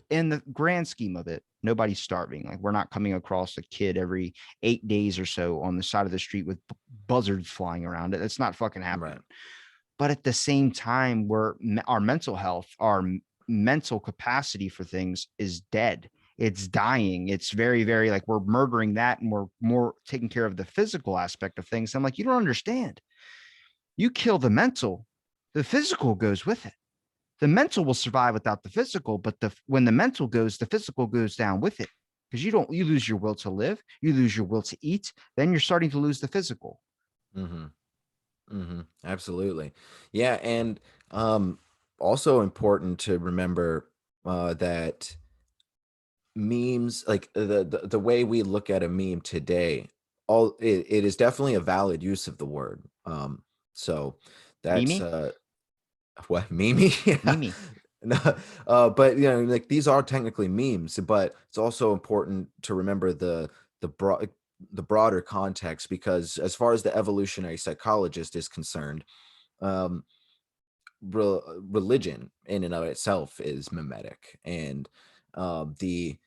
in the grand scheme of it, nobody's starving. Like we're not coming across a kid every 8 days or so on the side of the street with buzzards flying around it. It's not fucking Right. happening. But at the same time, our mental health, our mental capacity for things is dead. It's dying. It's very, very like we're murdering that and we're more taking care of the physical aspect of things. I'm like, you don't understand. You kill the mental, the physical goes with it. The mental will survive without the physical, but when the mental goes, the physical goes down with it. because you lose your will to live, you lose your will to eat, then you're starting to lose the physical. Mm-hmm. Mm-hmm. Absolutely. Yeah, and um, also important to remember that memes, like the way we look at a meme today, it is definitely a valid use of the word. So that's Mimi, what Mimi? Yeah. Mimi. No, but you know, like these are technically memes, but it's also important to remember the broad the broader context, because as far as the evolutionary psychologist is concerned, um, religion in and of itself is mimetic, and the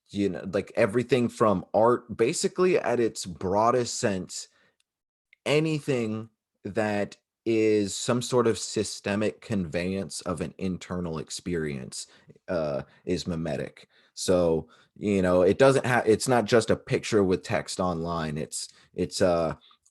you know, like everything from art, basically at its broadest sense, anything that is some sort of systemic conveyance of an internal experience is mimetic. So you know, it doesn't have, it's not just a picture with text online. It's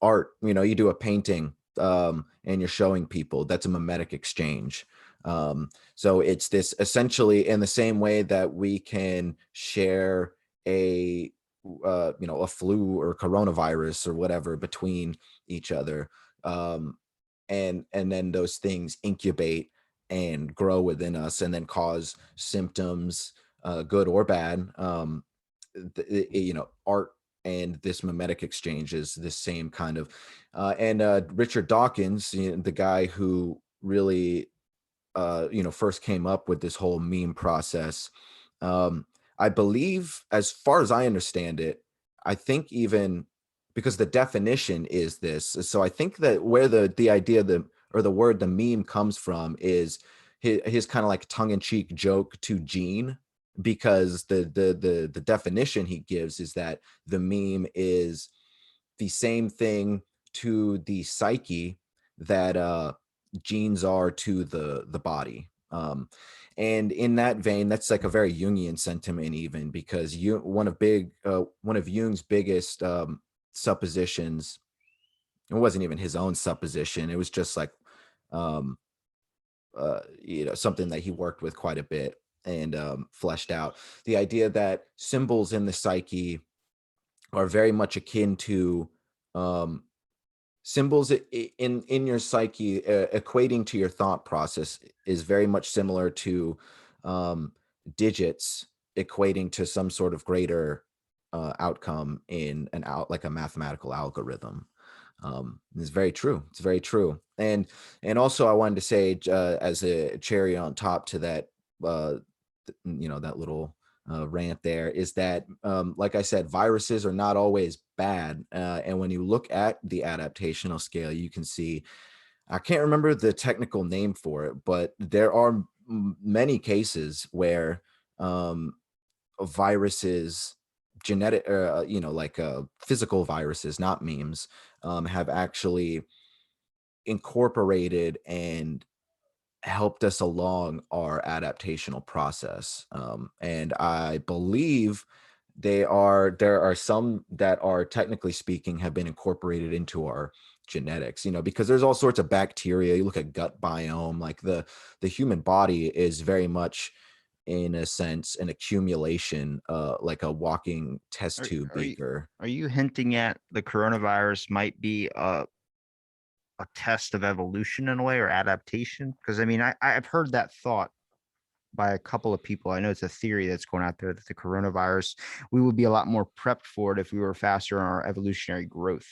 art. You know, you do a painting and you're showing people, that's a mimetic exchange. So it's this, essentially in the same way that we can share a you know, a flu or coronavirus or whatever between each other, um, and then those things incubate and grow within us and then cause symptoms, good or bad. You know, art and this mimetic exchange is the same kind of, and Richard Dawkins, you know, the guy who really you know, first came up with this whole meme process. Um, I believe, as far as I understand it, I think even because the definition is this, so I think that where the idea, the or the word the meme comes from is his kind of like tongue-in-cheek joke to Gene, because the definition he gives is that the meme is the same thing to the psyche that genes are to the body. And in that vein, that's like a very Jungian sentiment, even because you one of Jung's biggest suppositions, it wasn't even his own supposition, it was just like um, you know, something that he worked with quite a bit and fleshed out, the idea that symbols in the psyche are very much akin to um, symbols in your psyche, equating to your thought process, is very much similar to um, digits equating to some sort of greater outcome in an out, like a mathematical algorithm. It's very true. It's very true. And also I wanted to say, as a cherry on top to that, uh, you know, that little rant there, is that, like I said, viruses are not always bad. And when you look at the adaptational scale, you can see, I can't remember the technical name for it, but there are many cases where um, viruses, genetic, you know, like physical viruses, not memes, have actually incorporated and helped us along our adaptational process. And I believe there are some that are, technically speaking, have been incorporated into our genetics, you know, because there's all sorts of bacteria. You look at gut biome, like the human body is very much, in a sense, an accumulation, like a walking test Are, tube are you beaker. are you hinting at the coronavirus might be a test of evolution in a way or adaptation? Because I mean, I've heard that thought by a couple of people. I know it's a theory that's going out there that the coronavirus, we would be a lot more prepped for it if we were faster in our evolutionary growth.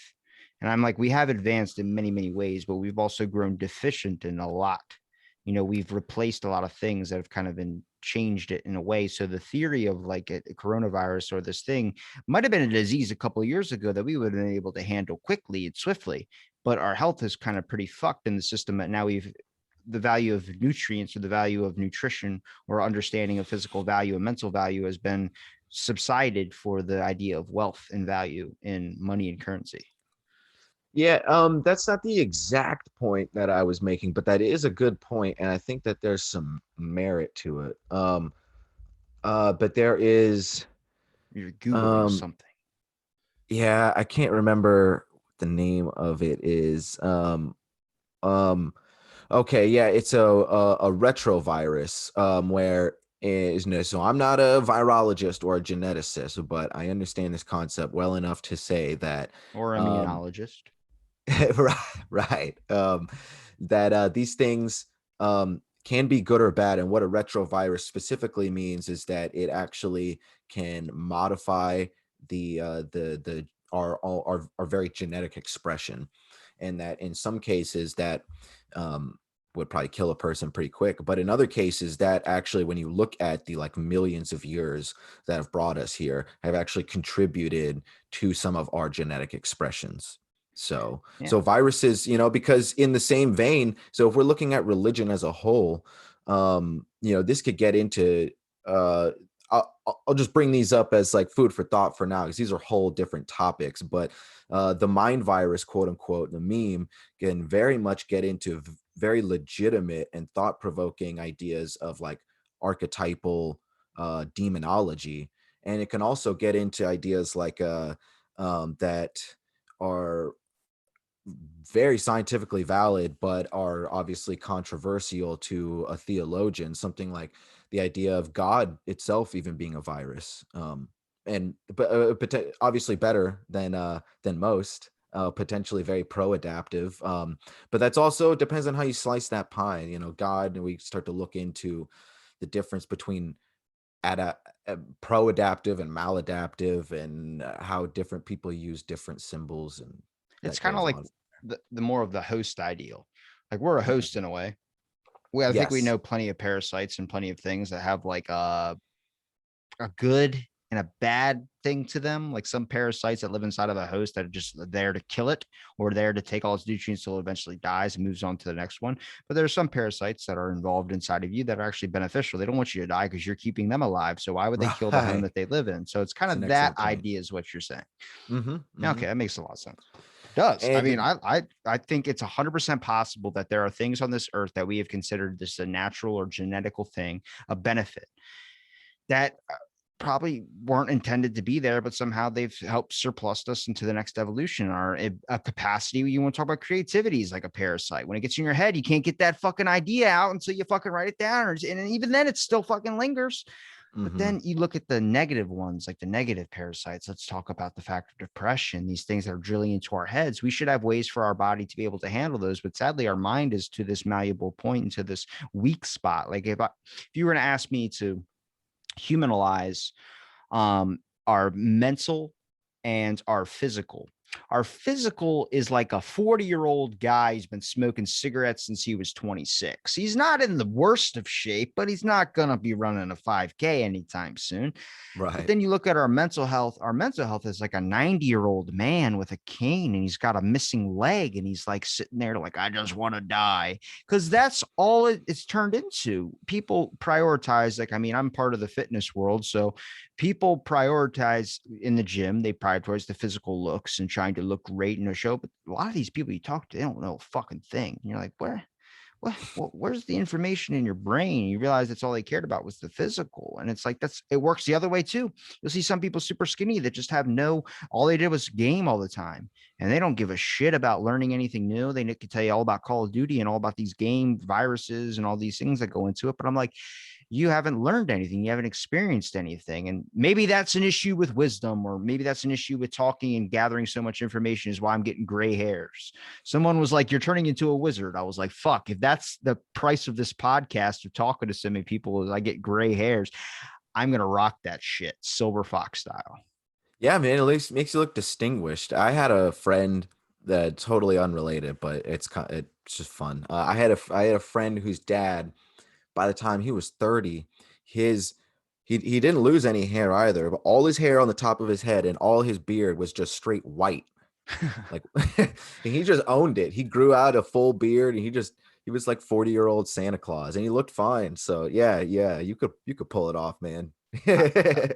And I'm like, we have advanced in many, many ways, but we've also grown deficient in a lot. You know, we've replaced a lot of things that have kind of been changed it in a way. So the theory of like a coronavirus or this thing might have been a disease a couple of years ago that we would have been able to handle quickly and swiftly, but our health is kind of pretty fucked in the system that now we've the value of nutrients or the value of nutrition or understanding of physical value and mental value has been subsided for the idea of wealth and value in money and currency. Yeah, that's not the exact point that I was making, but that is a good point, and I think that there's some merit to it. But there is, You're Googling um, something. yeah, I can't remember what the name of it is. Um, okay, yeah, it's a retrovirus, where is no, so I'm not a virologist or a geneticist, but I understand this concept well enough to say that or um, immunologist. right, right. That these things can be good or bad. And what a retrovirus specifically means is that it actually can modify the our very genetic expression, and that in some cases that um, would probably kill a person pretty quick. But in other cases, that actually, when you look at the like millions of years that have brought us here, have actually contributed to some of our genetic expressions. Yeah. So viruses, because in the same vein, so if we're looking at religion as a whole, this could get into uh I'll just bring these up as like food for thought for now, because these are whole different topics. But the mind virus, quote unquote, the meme, can very much get into very legitimate and thought provoking ideas of like archetypal demonology, and it can also get into ideas like that are very scientifically valid, but are obviously controversial to a theologian. Something like the idea of God itself even being a virus, and but obviously better than most. Potentially very pro-adaptive, but that's also depends on how you slice that pie. God, and we start to look into the difference between ada- pro-adaptive and maladaptive, and how different people use different symbols, and It's that kind of goes like on. the more of the host ideal. Like we're a host Mhm. in a way. I think we Yes. know plenty of parasites and plenty of things that have like a good and a bad thing to them. Like some parasites that live inside of a host that are just there to kill it or there to take all its nutrients till it eventually dies and moves on to the next one. But there are some parasites that are involved inside of you that are actually beneficial. They don't want you to die because you're keeping them alive. So why would they kill the home Right. that they live in? So it's kind It's an of that excellent point. idea is what you're saying. Mhm, Okay, mhm. that makes a lot of sense. Does. I mean, And I think it's 100% possible that there are things on this earth that we have considered this a natural or genetical thing, a benefit that probably weren't intended to be there, but somehow they've helped surplus us into the next evolution. Or a capacity, you want to talk about creativity is like a parasite. When it gets in your head, you can't get that fucking idea out until you fucking write it down. And even then, it still fucking lingers. But mhm, then you look at the negative ones, like the negative parasites. Let's talk about the fact of depression, these things that are drilling into our heads. We should have ways for our body to be able to handle those. But sadly, our mind is to this malleable point, into this weak spot. Like if you were to ask me to humanize our mental and our physical. Our physical is like a 40-year-old guy who's been smoking cigarettes since he was 26. He's not in the worst of shape, but he's not going to be running a 5K anytime soon. But right. then you look at our mental health. Our mental health is like a 90-year-old man with a cane and he's got a missing leg and he's like sitting there like, I just want to die. Because that's all it's turned into. People prioritize, like, I mean, I'm part of the fitness world. So people prioritize in the gym, they prioritize the physical looks and trying to look great in a show. But a lot of these people you talk to, they don't know a fucking thing. And you're like, where's the information in your brain? You realize that's all they cared about was the physical. And it's like, it works the other way too. You'll see some people super skinny that just have all they did was game all the time. And they don't give a shit about learning anything new. They can tell you all about Call of Duty and all about these game viruses and all these things that go into it. But I'm like, you haven't learned anything. You haven't experienced anything. And maybe that's an issue with wisdom, or maybe that's an issue with talking and gathering so much information is why I'm getting gray hairs. Someone was like, you're turning into a wizard. I was like, fuck, if that's the price of this podcast of talking to so many people is I get gray hairs, I'm going to rock that shit Silver Fox style. Yeah, man, at least makes you look distinguished. I had a friend that totally unrelated, but it's just fun. I had a friend whose dad, by the time he was 30, his he didn't lose any hair either, but all his hair on the top of his head and all his beard was just straight white. Like and he just owned it. He grew out a full beard, and he was like 40-year-old Santa Claus, and he looked fine. So yeah, yeah, you could pull it off, man.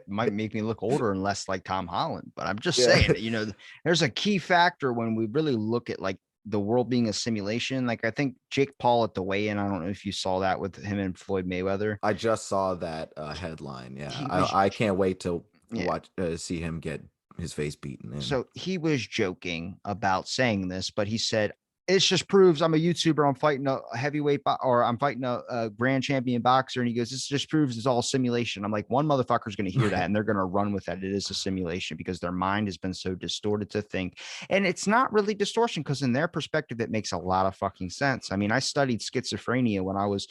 Might make me look older and less like Tom Holland, but I'm just Yeah. saying, there's a key factor when we really look at like the world being a simulation. Like I think Jake Paul at the weigh-in, I don't know if you saw that with him and Floyd Mayweather. I just saw that headline. Yeah, He was, I can't wait to yeah. watch see him get his face beaten in. So he was joking about saying this, but he said, it just proves I'm a YouTuber. I'm fighting a heavyweight or I'm fighting a grand champion boxer. And he goes, this just proves it's all simulation. I'm like, one motherfucker's going to hear that and they're going to run with that. It is a simulation because their mind has been so distorted to think. And it's not really distortion because in their perspective, it makes a lot of fucking sense. I mean, I studied schizophrenia when I was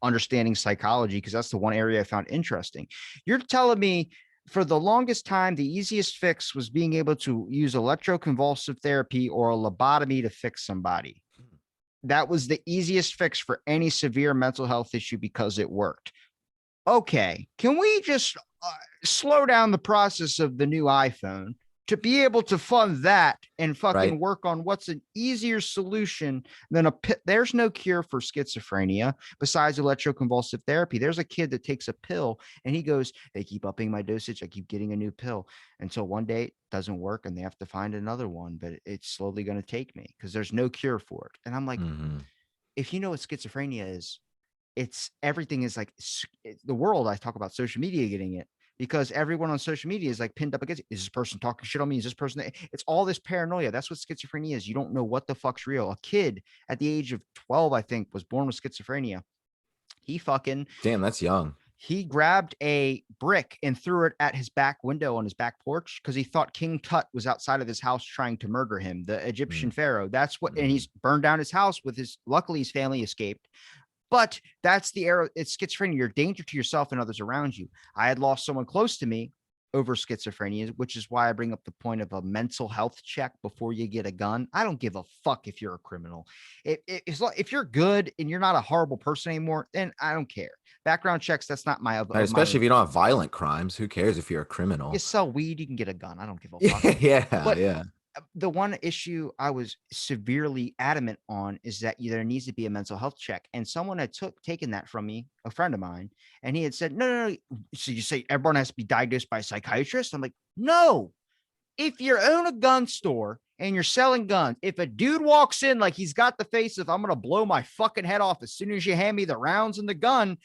understanding psychology because that's the one area I found interesting. You're telling me for the longest time, the easiest fix was being able to use electroconvulsive therapy or a lobotomy to fix somebody. That was the easiest fix for any severe mental health issue because it worked. Okay, can we just slow down the process of the new iPhone to be able to fund that and fucking Right. work on what's an easier solution than a pit? There's no cure for schizophrenia besides electroconvulsive therapy. There's a kid that takes a pill and he goes, they keep upping my dosage. I keep getting a new pill until one day it doesn't work and they have to find another one, but it's slowly going to take me because there's no cure for it. And I'm like, Mm-hmm. if you know what schizophrenia is, it's everything is like the world. I talk about social media getting it because everyone on social media is like pinned up against it. Is this person talking shit on me? Is this person? It's all this paranoia. That's what schizophrenia is. You don't know what the fuck's real. A kid at the age of 12, I think, was born with schizophrenia. He fucking Damn, that's young. he grabbed a brick and threw it at his back window on his back porch because he thought King Tut was outside of his house trying to murder him, the Egyptian pharaoh. That's what, and Mm-hmm. he's burned down his house with his, luckily his family escaped. But that's the era. It's schizophrenia. You're a danger to yourself and others around you. I had lost someone close to me over schizophrenia, which is why I bring up the point of a mental health check before you get a gun. I don't give a fuck if you're a criminal. If you're good and you're not a horrible person anymore, then I don't care. Background checks, that's not my Right, of my. especially if you don't have violent crimes. Who cares if you're a You criminal? sell weed, you can get a gun. I don't give a fuck. Yeah, yeah, But yeah. the one issue I was severely adamant on is that there needs to be a mental health check. And someone had taken that from me, a friend of mine, and he had said, no, no, no. So you say everyone has to be diagnosed by a psychiatrist? I'm like, no. If you own a gun store and you're selling guns, if a dude walks in like he's got the face of I'm gonna blow my fucking head off as soon as you hand me the rounds and the gun,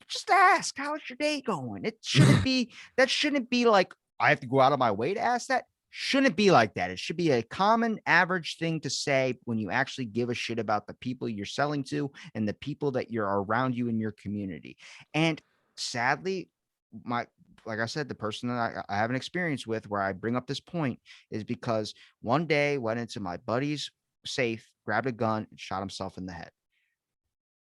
just ask, how's your day going? It shouldn't be, that shouldn't be like, I have to go out of my way to ask that. Shouldn't be like that. It should be a common average thing to say when you actually give a shit about the people you're selling to and the people that you're around you in your community. And sadly, my, like I said, the person that I have an experience with where I bring up this point is because one day went into my buddy's safe, grabbed a gun, and shot himself in the head.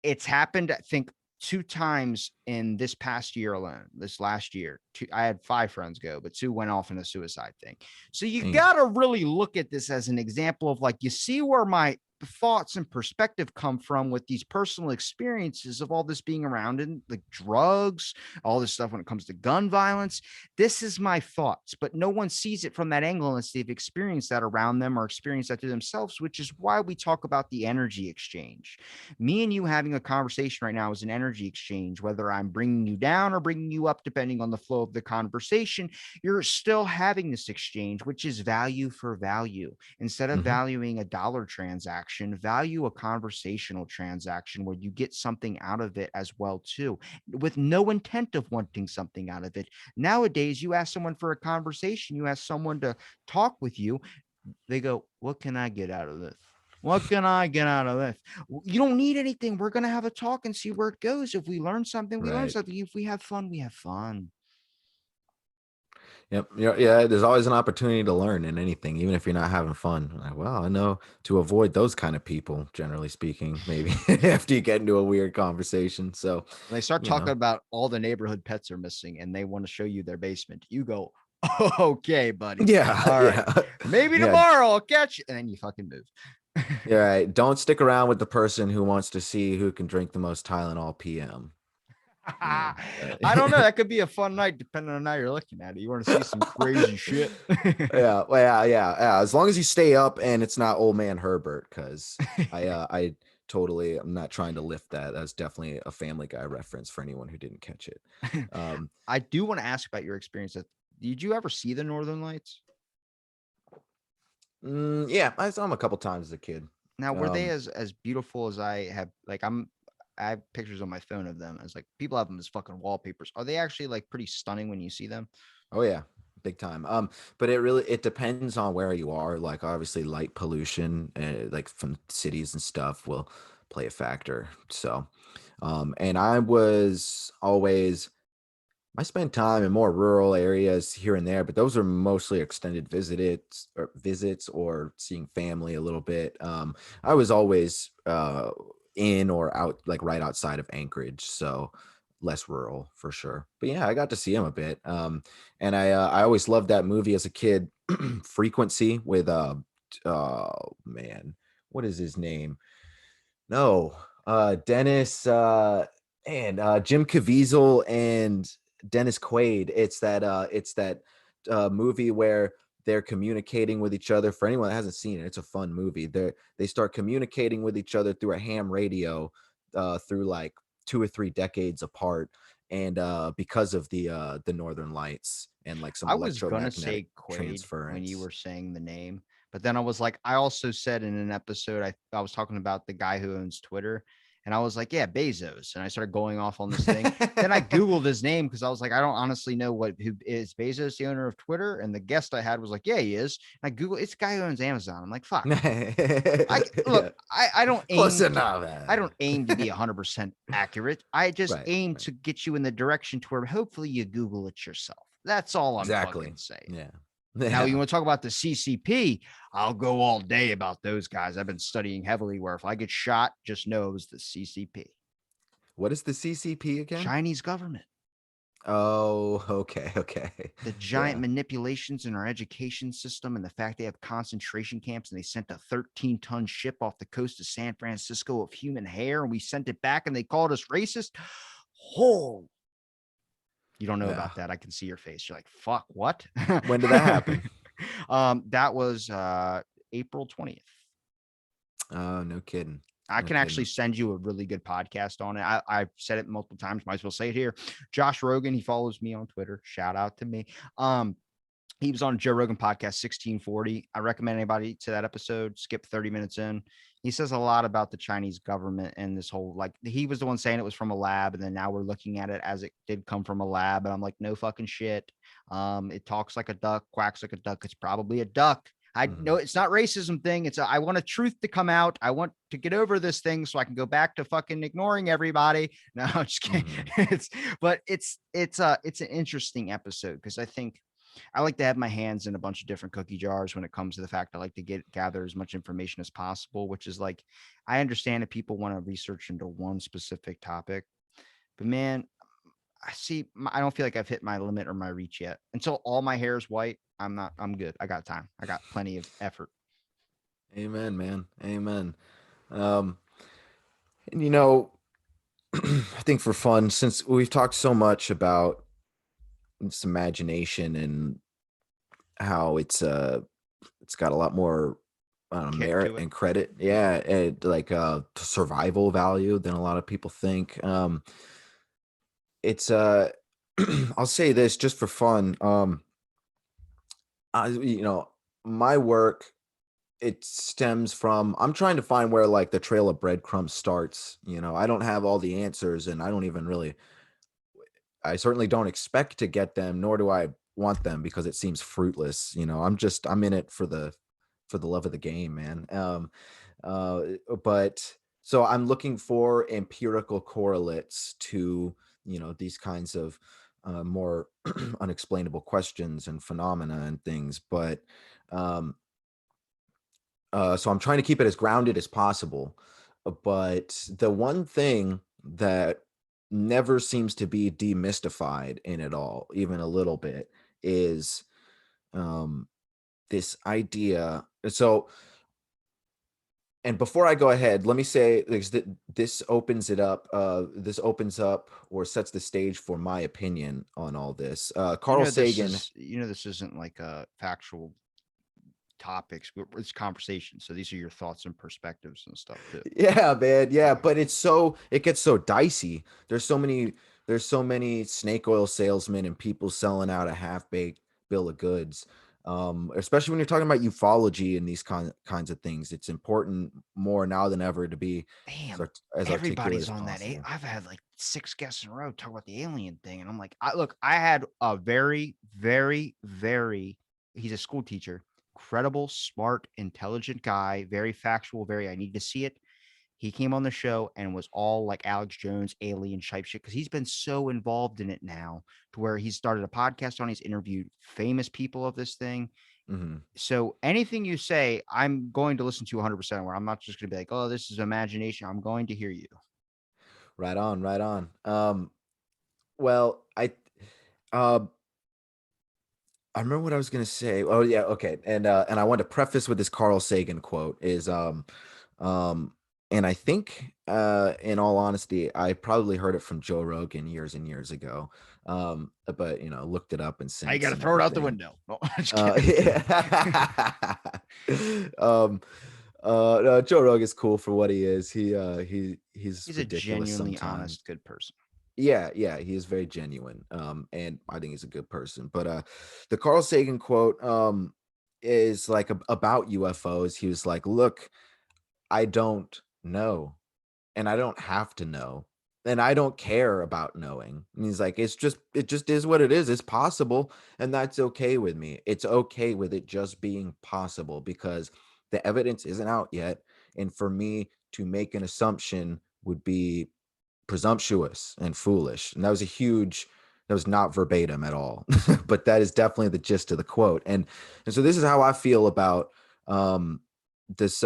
It's happened, I think, two times in this past year alone. This last year, I had 5 friends go, but 2 went off in a suicide thing. So you Damn. got to really look at this as an example of like, you see where my thoughts and perspective come from with these personal experiences of all this being around and like drugs, all this stuff when it comes to gun violence. This is my thoughts, but no one sees it from that angle unless they've experienced that around them or experienced that to themselves, which is why we talk about the energy exchange. Me and you having a conversation right now is an energy exchange, whether I'm bringing you down or bringing you up, depending on the flow of the conversation. You're still having this exchange, which is value for value. Instead of Mm-hmm. valuing a dollar transaction, value a conversational transaction where you get something out of it as well too, with no intent of wanting something out of it. Nowadays, you ask someone for a conversation, you ask someone to talk with you, they go, what can I get out of this? What can I get out of this? You don't need anything. We're going to have a talk and see where it goes. If we learn something, we learn Right. something. If we have fun, we have fun. Yep. Yeah, yeah. There's always an opportunity to learn in anything, even if you're not having fun. Like, well, I know to avoid those kind of people, generally speaking, maybe after you get into a weird conversation. So, When they start you talking know, about all the neighborhood pets are missing and they want to show you their basement, you go, okay, buddy. yeah, All right. yeah, Maybe yeah. tomorrow I'll catch you. And then you fucking move. Yeah, right. Don't stick around with the person who wants to see who can drink the most Tylenol PM. You know, I don't know. That could be a fun night depending on how you're looking at it. You want to see some crazy shit. yeah, well, yeah. As long as you stay up and it's not old man Herbert, because I totally, I'm not trying to lift that. That's definitely a Family Guy reference for anyone who didn't catch it. Um, I do want to ask about your experience. Did you ever see the Northern Lights? yeah, I saw him a couple times as a kid. Now, were they Um, as beautiful as I have? Like, I have pictures on my phone of them. As like people have them as fucking wallpapers. Are they actually like pretty stunning when you see them? oh yeah, big time. But it depends on where you are. Like obviously, light pollution, like from cities and stuff, will play a factor. So, and I spent time in more rural areas here and there, but those are mostly extended visits or seeing family a little bit. I was always in or out, like right outside of Anchorage, so less rural for sure. But yeah, I got to see him a bit. And I always loved that movie as a kid, Frequency with man, what is his name? No, Dennis and Jim Caviezel and Dennis Quaid. It's that movie where they're communicating with each other. For anyone that hasn't seen it, it's a fun movie. They start communicating with each other through a ham radio through like 2 or 3 decades apart. And because of the Northern Lights and like some I was gonna electromagnetic say Quaid when you transference. were saying the name, but then I was like, I also said in an episode, I was talking about the guy who owns Twitter, and I was like, yeah, Bezos, and I started going off on this thing. Then I Googled his name because I was like, I don't honestly know who is Bezos, the owner of Twitter, and the guest I had was like, yeah, he is. And I Google, it's the guy who owns Amazon. I'm like, fuck. I look, Yeah. I don't Close aim to enough. I don't aim to be 100% accurate. I just Right, aim right. to get you in the direction to where hopefully you Google it yourself. That's all I'm Exactly. fucking saying. Yeah. Now, you Yeah. want to talk about the CCP? I'll go all day about those guys. I've been studying heavily where if I get shot, just know it was the CCP, What is the CCP again? Chinese government. Oh, okay, okay. The giant Yeah. manipulations in our education system and the fact they have concentration camps and they sent a 13-ton ship off the coast of San Francisco of human hair and we sent it back and they called us racist. Oh, you don't know Yeah. about that. I can see your face. You're like, fuck, what? When did that happen? That was April 20th. Oh, no kidding. I No can actually kidding. send you a really good podcast on it. I've said it multiple times. Might as well say it here. Josh Rogan, he follows me on Twitter. Shout out to me. He was on Joe Rogan podcast 1640. I recommend anybody to that episode. Skip 30 minutes in. He says a lot about the Chinese government and this whole like he was the one saying it was from a lab, and then now we're looking at it as it did come from a lab. And I'm like, no fucking shit. It talks like a duck, quacks like a duck. It's probably a duck. I know Mhm. it's not racism thing. I want a truth to come out. I want to get over this thing so I can go back to fucking ignoring everybody. No, I'm just kidding. Mhm. It's an interesting episode because I think I like to have my hands in a bunch of different cookie jars when it comes to the fact I like to gather as much information as possible, which is like I understand that people want to research into one specific topic, but man, I don't feel like I've hit my limit or my reach yet. Until all my hair is white, I'm good. I got time. I got plenty of effort. Amen, man. Amen. Um, and you know, I think for fun, since we've talked so much about this imagination and how it's got a lot more Kick merit to it. and credit, yeah, and like survival value than a lot of people think. It's I'll say this just for fun. I my work, it stems from I'm trying to find where like the trail of breadcrumbs starts. I don't have all the answers, and I certainly don't expect to get them, nor do I want them because it seems fruitless. I'm in it for the love of the game, man. Uh, but so I'm looking for empirical correlates to these kinds of more unexplainable questions and phenomena and things. But um, so I'm trying to keep it as grounded as possible. But the one thing that never seems to be demystified in it all, even a little bit, is um, this idea. So, and before I go ahead, let me say this opens it up. This opens up or sets the stage for my opinion on all this. Carl Sagan. This isn't like a factual topics. It's conversation. So these are your thoughts and perspectives and stuff too. Yeah, man. Yeah, Okay. but it gets so dicey. There's so many snake oil salesmen and people selling out a half-baked bill of goods. Especially when you're talking about ufology and these kinds of things. It's important more now than ever to be Damn, as articulate everybody's as on that. possible. I've had like 6 guests in a row talk about the alien thing. And I'm like, I had a very, very, very, he's a school teacher, credible, smart, intelligent guy, very factual, very, I need to see it. He came on the show and was all like Alex Jones, alien type shit, because he's been so involved in it now to where he's started a podcast on, he's interviewed famous people of this thing. Mhm. So anything you say, I'm going to listen to 100%, where I'm not just going to be like, oh, this is imagination. I'm going to hear you. Right on, right on. Well, uh, I remember what I was gonna say. Oh yeah, okay. And I want to preface with this Carl Sagan quote is um and I think in all honesty, I probably heard it from Joe Rogan years and years ago. But looked it up and I got since to and throw it out the everything. window. No, I'm just kidding. Yeah. um no, Joe Rogan's cool for what he is. He's He's a ridiculous genuinely sometimes. honest, good person. Yeah, yeah, he is very genuine. And I think he's a good person. But the Carl Sagan quote is like about UFOs. He was like, "Look, I don't know, and I don't have to know, and I don't care about knowing." And he's like, it just is what it is. It's possible, and that's okay with me. It's okay with it just being possible because the evidence isn't out yet, and for me to make an assumption would be presumptuous and foolish. And that was not verbatim at all, but that is definitely the gist of the quote. And so this is how I feel about um, this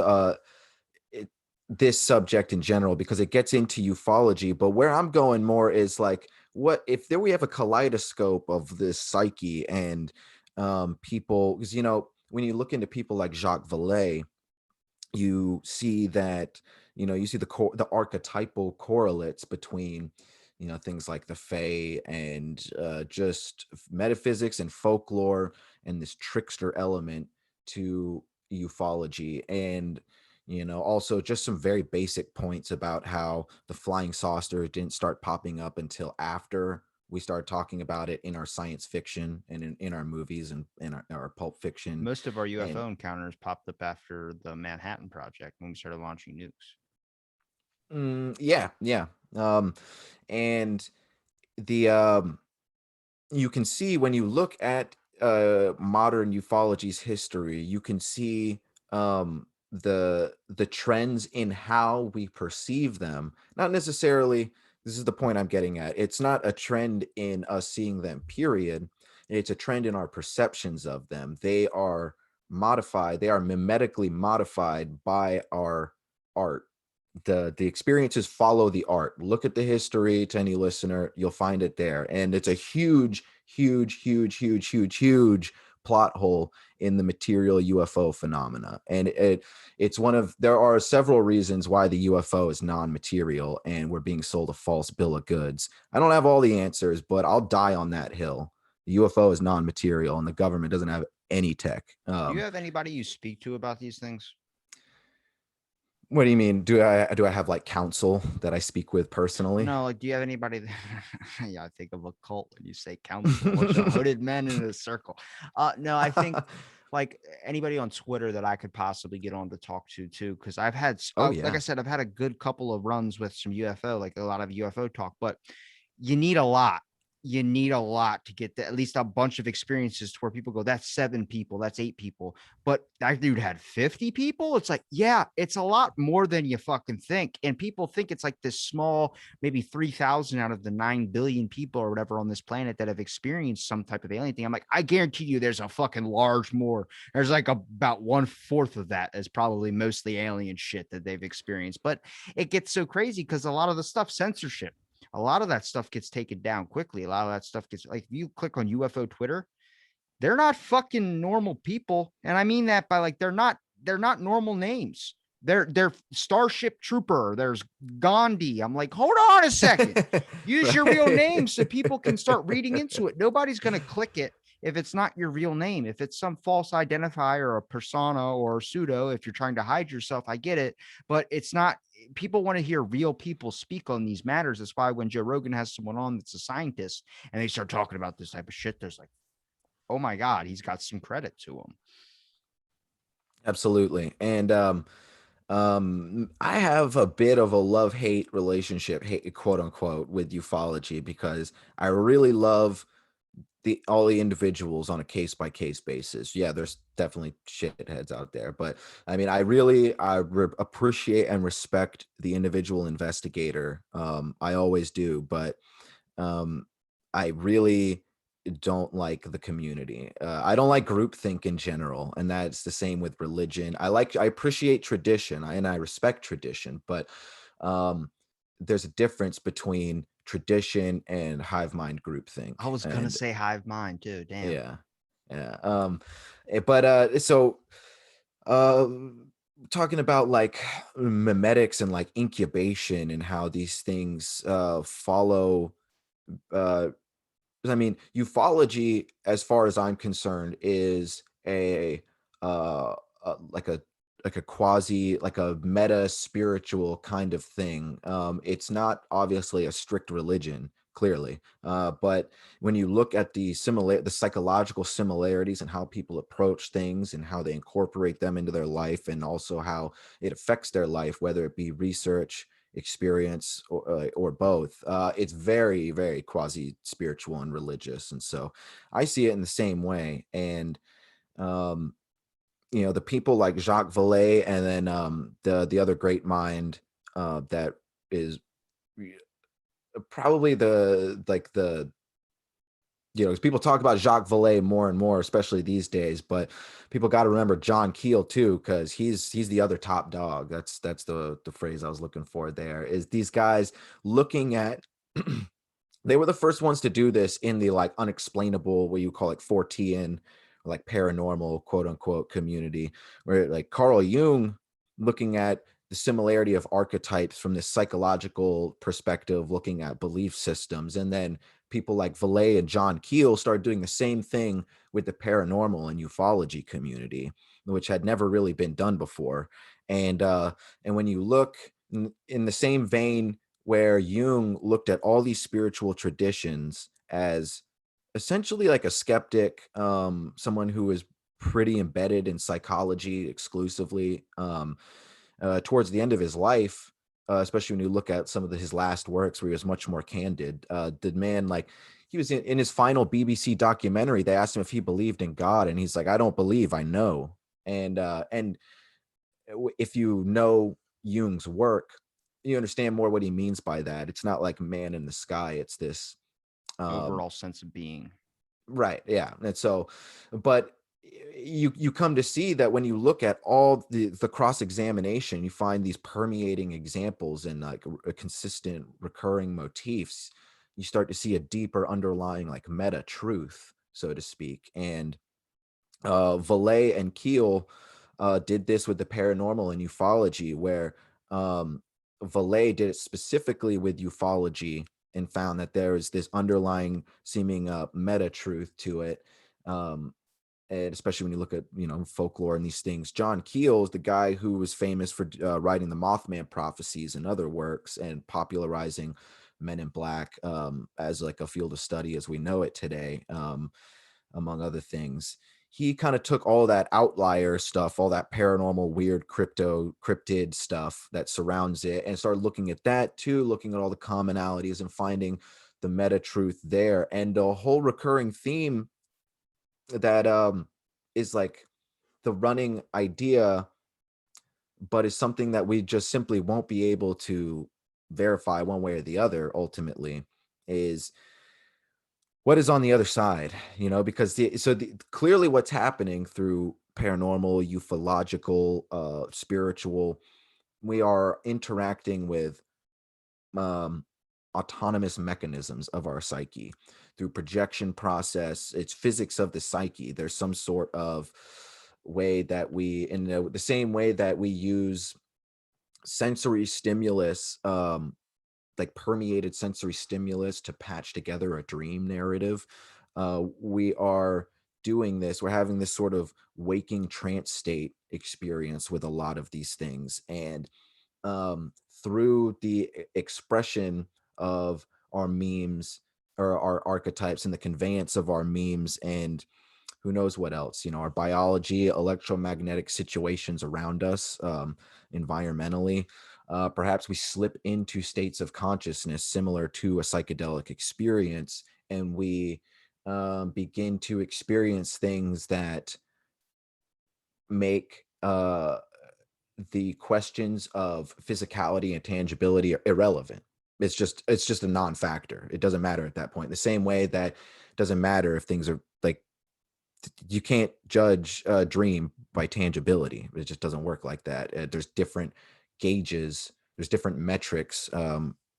it, this subject in general because it gets into ufology. But where I'm going more is like, what if there we have a kaleidoscope of this psyche and people, because when you look into people like Jacques Vallée, you see that you see the archetypal correlates between things like the fae and just metaphysics and folklore and this trickster element to ufology. And also just some very basic points about how the flying saucer didn't start popping up until after we started talking about it in our science fiction and in our movies and in our pulp fiction. Most of our And UFO encounters popped up after the Manhattan Project when we started launching nukes. Yeah, yeah. And the you can see when you look at modern ufology's history, you can see the trends in how we perceive them. Not necessarily, this is the point I'm getting at. It's not a trend in us seeing them, period. It's a trend in our perceptions of them. They are modified, they are mimetically modified by our art. The experiences follow the art. Look at the history to any listener, you'll find it there. And it's a huge, huge, huge, huge, huge, huge plot hole in the material UFO phenomena. And it's one of there are several reasons why the UFO is non-material and we're being sold a false bill of goods. I don't have all the answers, but I'll die on that hill. The UFO is non-material and the government doesn't have any tech. Do you have anybody you speak to about these things? What do you mean? Do I have like counsel that I speak with personally? No, like, do you have anybody that, yeah, I think of a cult when you say council, a bunch of hooded men in a circle. No, I think like anybody on Twitter that I could possibly get on to talk to too, because I've had, Oh like I yeah. said, I've had a good couple of runs with some UFO, like a lot of UFO talk, but you need a lot. You need a lot to get at least a bunch of experiences to where people go, that's 7 people, that's 8 people. But that dude had 50 people. It's like, yeah, it's a lot more than you fucking think. And people think it's like this small, maybe 3,000 out of the 9 billion people or whatever on this planet that have experienced some type of alien thing. I'm like, I guarantee you there's a fucking large more. There's like about 1/4 of that is probably mostly alien shit that they've experienced. But it gets so crazy because a lot of the stuff censorship, a lot of that stuff gets taken down quickly. A lot of that stuff gets, like, if you click on UFO Twitter, they're not fucking normal people. And I mean that by like, they're not normal names. They're Starship Trooper. There's Gandhi. I'm like, hold on a second. Use your real Right. name so people can start reading into it. Nobody's going to click it if it's not your real name. If it's some false identifier or a persona or a pseudo, if you're trying to hide yourself, I get it. But it's not, people want to hear real people speak on these matters. That's why when Joe Rogan has someone on that's a scientist and they start talking about this type of shit, there's like, oh my God, he's got some credit to him. Absolutely. And I have a bit of a love-hate relationship, hate, quote unquote, with ufology because I really love the all the individuals on a case by case basis. Yeah, there's definitely shitheads out there, but I mean, appreciate and respect the individual investigator. I always do, but um, I really don't like the community. I don't like groupthink in general, and that's the same with religion. I appreciate tradition, and I respect tradition, but um, there's a difference between tradition and hive mind groupthink, I was gonna and say hive mind too. Damn. yeah, yeah. Uh, Talking about like mimetics and like incubation and how these things follow uh I mean, ufology, as far as I'm concerned, is uh, like a quasi, like a meta spiritual kind of thing. It's not obviously a strict religion, clearly, but when you look at the psychological similarities and how people approach things and how they incorporate them into their life, and also how it affects their life, whether it be research, experience, or both, it's very very quasi spiritual and religious, and so I see it in the same way. And um the people like Jacques Vallée, and then the other great mind that is probably the 'cause people talk about Jacques Vallée more and more, especially these days, but people got to remember John Keel too, because he's the other top dog. That's the phrase I was looking for there, is these guys looking at they were the first ones to do this in the like unexplainable, what you call like Fortean, or like paranormal, quote unquote, community, where like Carl Jung, looking at the similarity of archetypes from this psychological perspective, looking at belief systems, and then people like Valet and John Keel started doing the same thing with the paranormal and ufology community, which had never really been done before. And when you look in the same vein where Jung looked at all these spiritual traditions as essentially like a skeptic, someone who is pretty embedded in psychology exclusively. Towards the end of his life, especially when you look at some of his last works where he was much more candid, the man, like, he was in his final BBC documentary, they asked him if he believed in God, and he's like, I don't believe, I know. And if you know Jung's work, you understand more what he means by that. It's not like man in the sky. It's this, um, Overall sense of being. right, yeah. And so, but you come to see that when you look at all the cross examination, you find these permeating examples and like a consistent recurring motifs. You start to see a deeper underlying like meta truth, so to speak. And Valet and Keel did this with the paranormal and ufology, where um, Valet did it specifically with ufology and found that there is this underlying seeming meta truth to it. Um, and especially when you look at folklore and these things. John Keel is the guy who was famous for writing the Mothman prophecies and other works and popularizing Men in Black as like a field of study as we know it today. Among other things. He kind of took all that outlier stuff, all that paranormal, weird cryptid stuff that surrounds it, and started looking at that too, looking at all the commonalities and finding the meta truth there. And a whole recurring theme that is like the running idea, but is something that we just simply won't be able to verify one way or the other ultimately, is what is on the other side, because clearly what's happening through paranormal, ufological, spiritual, we are interacting with um autonomous mechanisms of our psyche through projection process. It's physics of the psyche. There's some sort of way that we, in the same way that we use sensory stimulus, like permeated sensory stimulus to patch together a dream narrative. We are doing this. We're having this sort of waking trance state experience with a lot of these things. And through the expression of our memes or our archetypes and the conveyance of our memes and who knows what else, our biology, electromagnetic situations around us, environmentally. Perhaps we slip into states of consciousness similar to a psychedelic experience, and we begin to experience things that make the questions of physicality and tangibility are irrelevant. It's just a non-factor. It doesn't matter at that point. The same way that it doesn't matter if things are like, you can't judge a dream by tangibility. It just doesn't work like that. There's different gauges. There's different metrics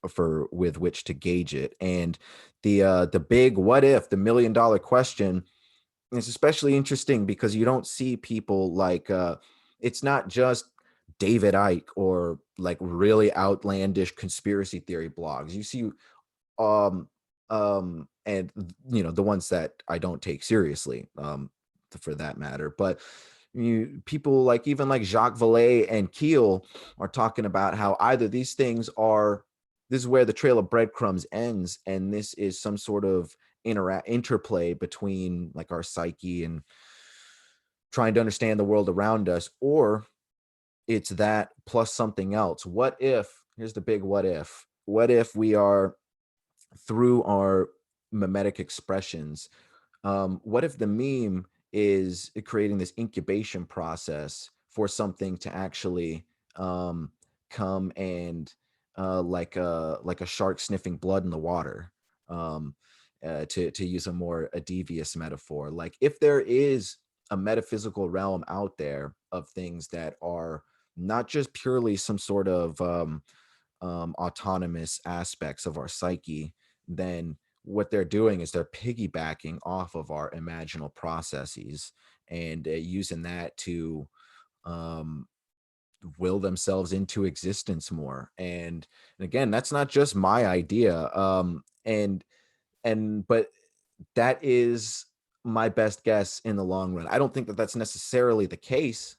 for with which to gauge it. And the big what if, the $1 million question, is especially interesting because you don't see people like it's not just David Icke or like really outlandish conspiracy theory blogs. You see um and the ones that I don't take seriously, for that matter, but people like even like Jacques Vallée and Keel are talking about how either these things are, this is where the trail of breadcrumbs ends, and this is some sort of interplay between like our psyche and trying to understand the world around us, or it's that plus something else. What if, here's the big what if we are, through our mimetic expressions, what if the meme is creating this incubation process for something to actually come and like a shark sniffing blood in the water, um, to use a devious metaphor. Like if there is a metaphysical realm out there of things that are not just purely some sort of autonomous aspects of our psyche, then what they're doing is they're piggybacking off of our imaginal processes and using that to um, will themselves into existence more. And again, that's not just my idea. But that is my best guess in the long run. I don't think that that's necessarily the case.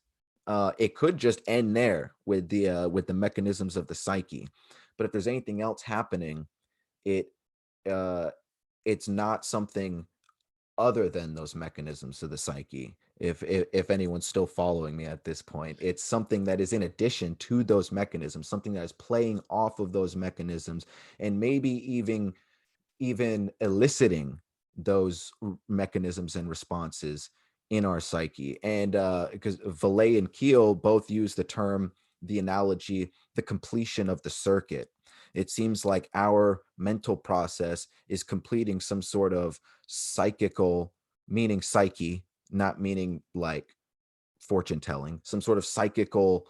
It could just end there with the mechanisms of the psyche. But if there's anything else happening, it uh, it's not something other than those mechanisms of the psyche. If anyone's still following me at this point, it's something that is in addition to those mechanisms, something that is playing off of those mechanisms, and maybe even eliciting those mechanisms and responses in our psyche. And because Valet and Keel both use the analogy, the completion of the circuit. It seems like our mental process is completing some sort of psychical, meaning psyche, not meaning like fortune telling, some sort of psychical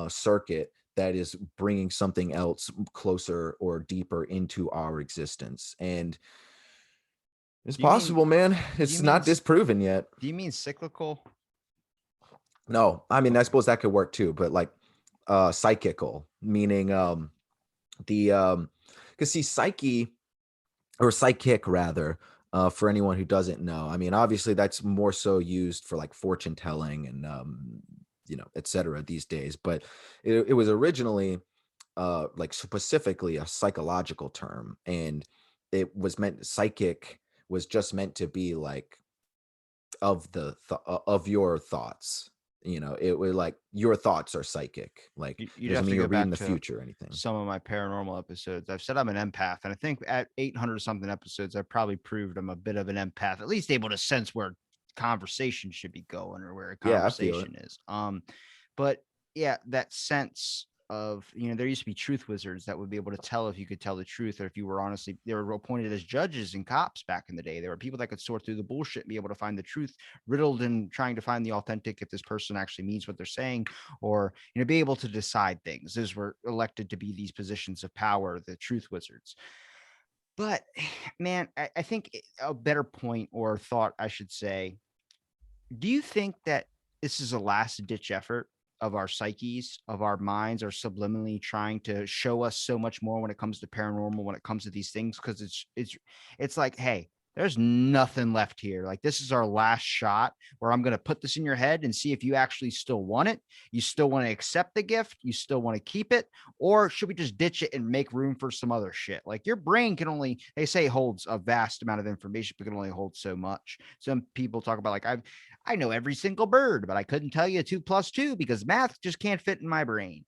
circuit that is bringing something else closer or deeper into our existence. And it's Do you mean possible, man. do you It's mean not disproven yet. do you mean cyclical? No, I mean, I Okay. suppose that could work too, but like psychical, meaning the because see, psyche, or psychic rather, for anyone who doesn't know, I mean, obviously that's more so used for like fortune telling and etc. these days, but it was originally like specifically a psychological term, and it was meant, psychic was just meant to be like of your thoughts. It was like your thoughts are psychic. Like You'd doesn't have mean to you're go reading back the to future or anything. some of my paranormal episodes. I've said I'm an empath, and I think at 800 something episodes, I probably proved I'm a bit of an empath, at least able to sense where conversation should be going or where a Yeah, I feel it. conversation is. But yeah, that sense of, there used to be truth wizards that would be able to tell if you could tell the truth or if you were honestly, they were appointed as judges and cops back in the day. There were people that could sort through the bullshit and be able to find the truth, riddled in trying to find the authentic, if this person actually means what they're saying, or be able to decide things. Those were elected to be these positions of power, the truth wizards. But man, I think a better point or thought, I should say, do you think that this is a last ditch effort of our psyches, of our minds, are subliminally trying to show us so much more when it comes to paranormal, when it comes to these things? Because it's like, hey, there's nothing left here. Like, this is our last shot where I'm going to put this in your head and see if you actually still want it. You still want to accept the gift. You still want to keep it. Or should we just ditch it and make room for some other shit? Like, your brain can only, they say, holds a vast amount of information, but can only hold so much. Some people talk about, like, I know every single bird, but I couldn't tell you 2 + 2 because math just can't fit in my brain.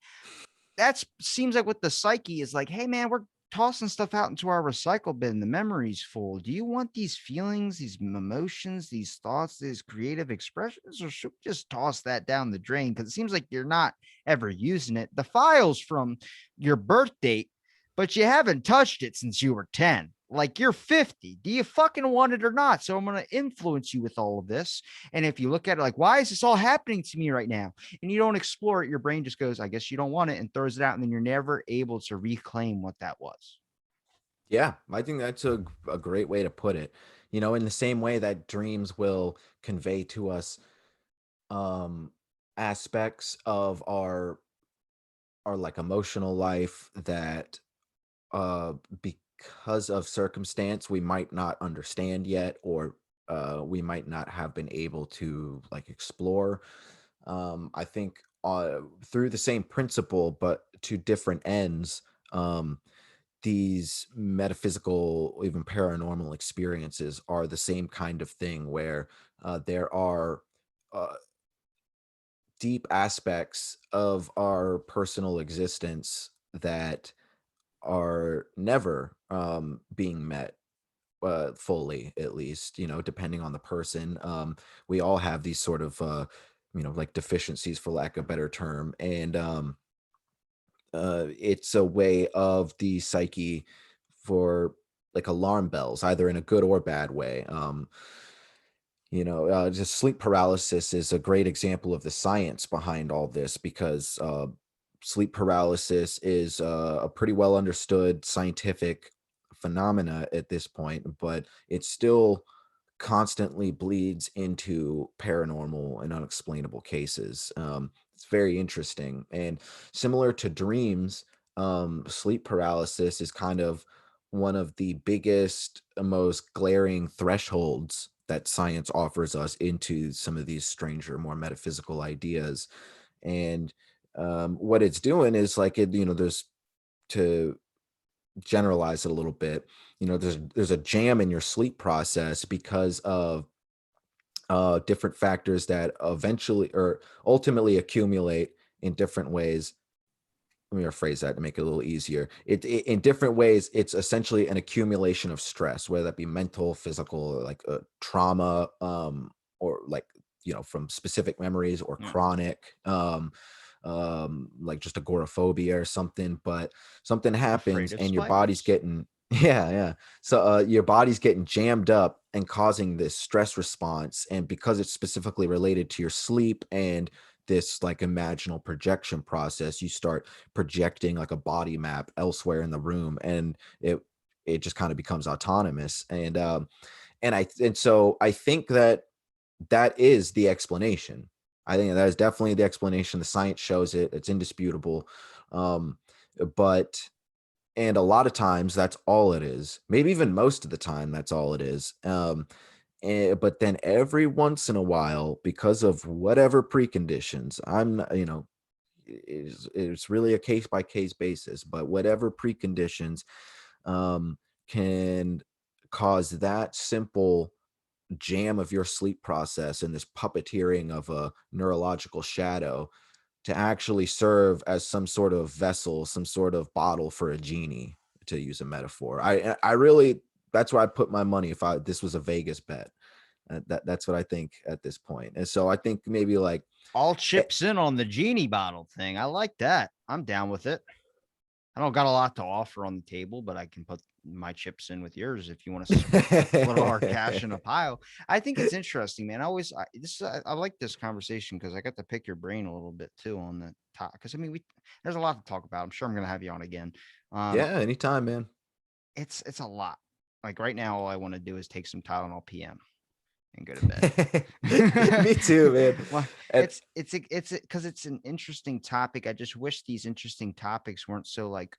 That seems like what the psyche is like. Hey, man, we're tossing stuff out into our recycle bin. The memory's full. Do you want these feelings, these emotions, these thoughts, these creative expressions, or should we just toss that down the drain? Because it seems like you're not ever using it. The file's from your birth date, but you haven't touched it since you were 10. Like, you're 50. Do you fucking want it or not? So I'm going to influence you with all of this. And if you look at it like, why is this all happening to me right now? And you don't explore it, your brain just goes, I guess you don't want it, and throws it out. And then you're never able to reclaim what that was. Yeah, I think that's a great way to put it. You know, in the same way that dreams will convey to us um aspects of our like emotional life that because of circumstance we might not understand yet, or we might not have been able to like explore. I think through the same principle but to different ends, um these metaphysical, even paranormal experiences are the same kind of thing where there are uh, deep aspects of our personal existence that are never being met fully, at least, you know, depending on the person. We all have these sort of, like deficiencies, for lack of a better term. And it's a way of the psyche for like alarm bells, either in a good or bad way. Just sleep paralysis is a great example of the science behind all this, because sleep paralysis is a pretty well understood scientific phenomena at this point, but it still constantly bleeds into paranormal and unexplainable cases. It's very interesting. And similar to dreams, sleep paralysis is kind of one of the biggest, most glaring thresholds that science offers us into some of these stranger, more metaphysical ideas. And what it's doing is like there's, to generalize it a little bit, there's a jam in your sleep process because of different factors that eventually or ultimately accumulate in different ways. Let me rephrase that to make it a little easier. In different ways, it's essentially an accumulation of stress, whether that be mental, physical, like trauma, or like from specific memories, or Yeah. chronic, like just agoraphobia or something. But something Afraid happens, of and your body's spiders. getting yeah. So your body's getting jammed up and causing this stress response, and because it's specifically related to your sleep and this like imaginal projection process, you start projecting like a body map elsewhere in the room, and it just kind of becomes autonomous. And so I think that that is the explanation. I think that is definitely the explanation. The science shows it. It's indisputable. um but and a lot of times that's all it is. Maybe even most of the time that's all it is. But then every once in a while, because of whatever preconditions, I'm not, it's really a case by case basis, but whatever preconditions um, can cause that simple jam of your sleep process and this puppeteering of a neurological shadow to actually serve as some sort of vessel, some sort of bottle for a genie, to use a metaphor. I really, that's where I put my money if I this was a Vegas bet. That's what I think at this point. And so I think maybe like All eh, chips in on the genie bottle thing. I like that. I'm down with it. I don't got a lot to offer on the table, but I can put my chips in with yours if you want to split our cash in a pile. I think it's interesting, man. I like this conversation because I got to pick your brain a little bit too on the top. Because I mean, we there's a lot to talk about. I'm sure I'm gonna have you on again. Um, yeah, anytime, man. it's a lot. Like right now, all I want to do is take some Tylenol PM and go to bed. Me too, man. Well, And it's because it's an interesting topic. I just wish these interesting topics weren't so like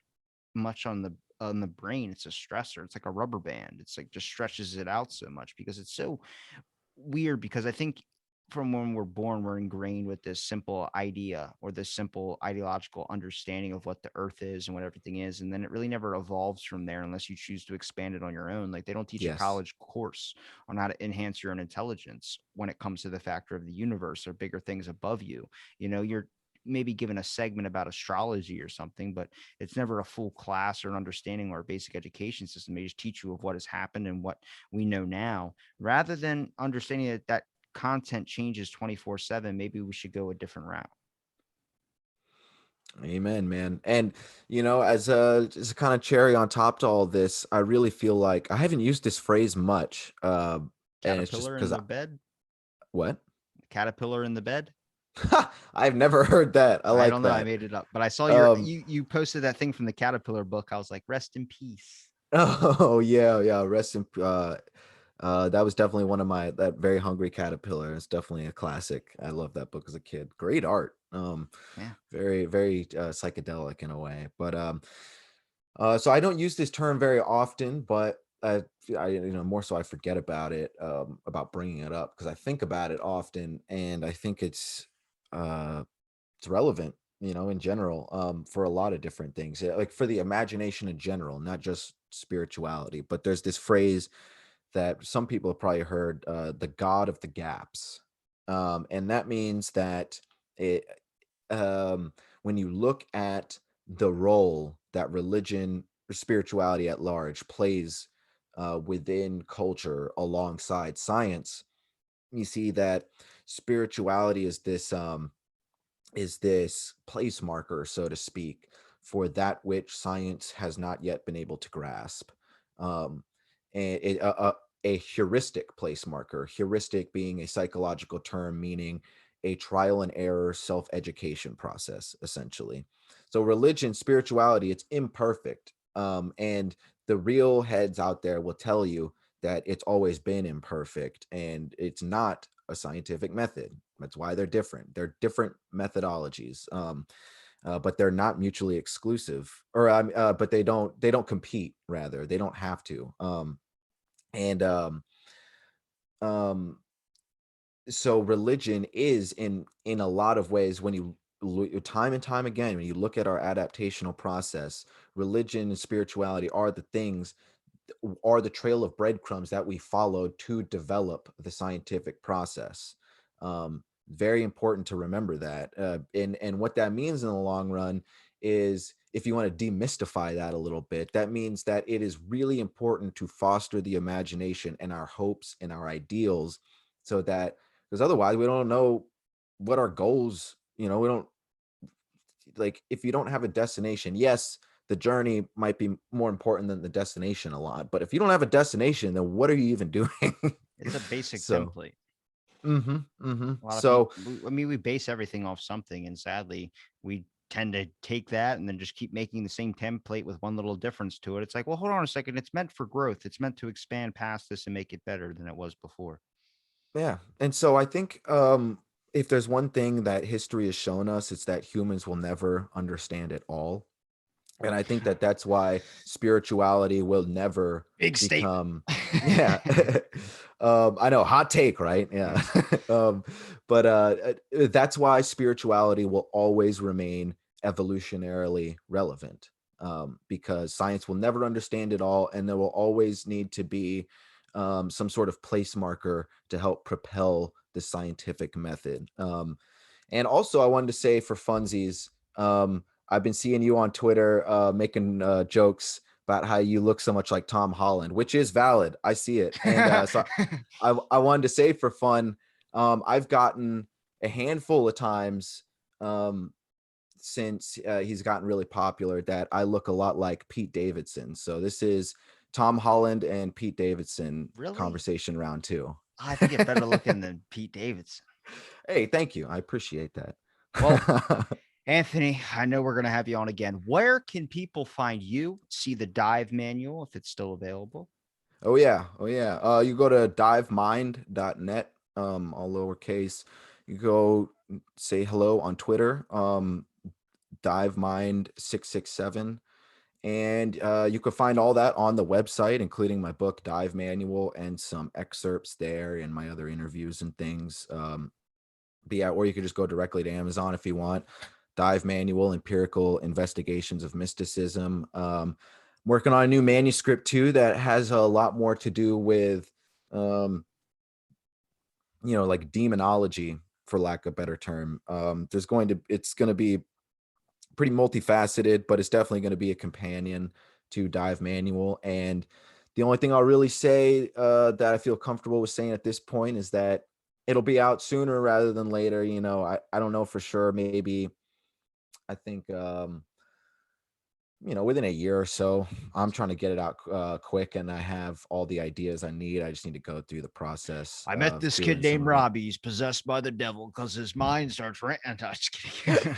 much on the on the brain, it's a stressor. It's like a rubber band. It's like just stretches it out so much because it's so weird. Because I think from when we're born, we're ingrained with this simple idea or this simple ideological understanding of what the earth is and what everything is. And then it really never evolves from there unless you choose to expand it on your own. Like they don't teach a Yes. college course on how to enhance your own intelligence when it comes to the factor of the universe or bigger things above you. You're maybe given a segment about astrology or something, but it's never a full class or an understanding or a basic education system. They just teach you of what has happened and what we know now, rather than understanding that content changes 24/7. Maybe we should go a different route. Amen, man. And as a kind of cherry on top to all this, I really feel like I haven't used this phrase much. And it's just Caterpillar because in the bed. what? Caterpillar in the bed. I've never heard that. I I like don't know. I that. made it up, but I saw your Um, you posted that thing from the Caterpillar book. I was like, rest in peace. oh yeah, yeah. Rest in that was definitely one of that Very Hungry Caterpillar. It's definitely a classic. I love that book as a kid. Great art. Yeah. Very, very psychedelic in a way. But so I don't use this term very often, but more so I forget about it, about bringing it up because I think about it often, and I think uh, it's relevant, in general, for a lot of different things, like for the imagination in general, not just spirituality. But there's this phrase that some people have probably heard, the God of the gaps, and that means that it um, when you look at the role that religion or spirituality at large plays within culture alongside science, you see that spirituality is this place marker, so to speak, for that which science has not yet been able to grasp. Um, and a heuristic place marker, heuristic being a psychological term meaning a trial and error self education process, essentially. So, religion, spirituality, it's imperfect. And the real heads out there will tell you that it's always been imperfect and it's not a scientific method. That's why they're different. They're different methodologies, but they're not mutually exclusive, but they don't compete. Rather, they don't have to. And um, so religion is in a lot of ways, when you time and time again, when you look at our adaptational process, religion and spirituality are the trail of breadcrumbs that we followed to develop the scientific process. Very important to remember that. And what that means in the long run is, if you want to demystify that a little bit, that means that it is really important to foster the imagination and our hopes and our ideals, so that, because otherwise we don't know what our goals, we don't, like, if you don't have a destination, yes, the journey might be more important than the destination a lot. But if you don't have a destination, then what are you even doing? It's a basic So, template. A lot of people, so I mean, we base everything off something, and sadly, we tend to take that and then just keep making the same template with one little difference to it. It's like, well, hold on a second. It's meant for growth. It's meant to expand past this and make it better than it was before. yeah. And so I think, if there's one thing that history has shown us, it's that humans will never understand it all. And I think that that's why spirituality will never Big statement. become, yeah. I know, hot take, right? Yeah. Yeah. But that's why spirituality will always remain evolutionarily relevant, because science will never understand it all, and there will always need to be some sort of place marker to help propel the scientific method. And also, I wanted to say, for funsies, I've been seeing you on Twitter, making jokes about how you look so much like Tom Holland, which is valid. I see it. And so I wanted to say, for fun, I've gotten a handful of times, since he's gotten really popular, that I look a lot like Pete Davidson. So this is Tom Holland and Pete Davidson Really? conversation round two. I think it better looking than Pete Davidson. Hey, thank you. I appreciate Well, that. Anthony, I know we're going to have you on again. Where can people find you? See the dive manual if it's still available. Oh yeah. Oh yeah. You go to divemind.net, all lowercase. You go say hello on Twitter, divemind667, And you can find all that on the website, including my book Dive Manual and some excerpts there and my other interviews and things. But yeah, or you could just go directly to Amazon if you want. Dive Manual, Empirical Investigations of Mysticism. Working on a new manuscript too that has a lot more to do with, like demonology, for lack of a better term. It's going to be pretty multifaceted, but it's definitely going to be a companion to Dive Manual. And the only thing I'll really say that I feel comfortable with saying at this point is that it'll be out sooner rather than later. I don't know for sure. Maybe I think, within a year or so. I'm trying to get it out quick, and I have all the ideas I need. I just need to go through the process I met of this kid doing some named of it. Robbie. He's possessed by the devil because his mind starts ranting. No, just kidding.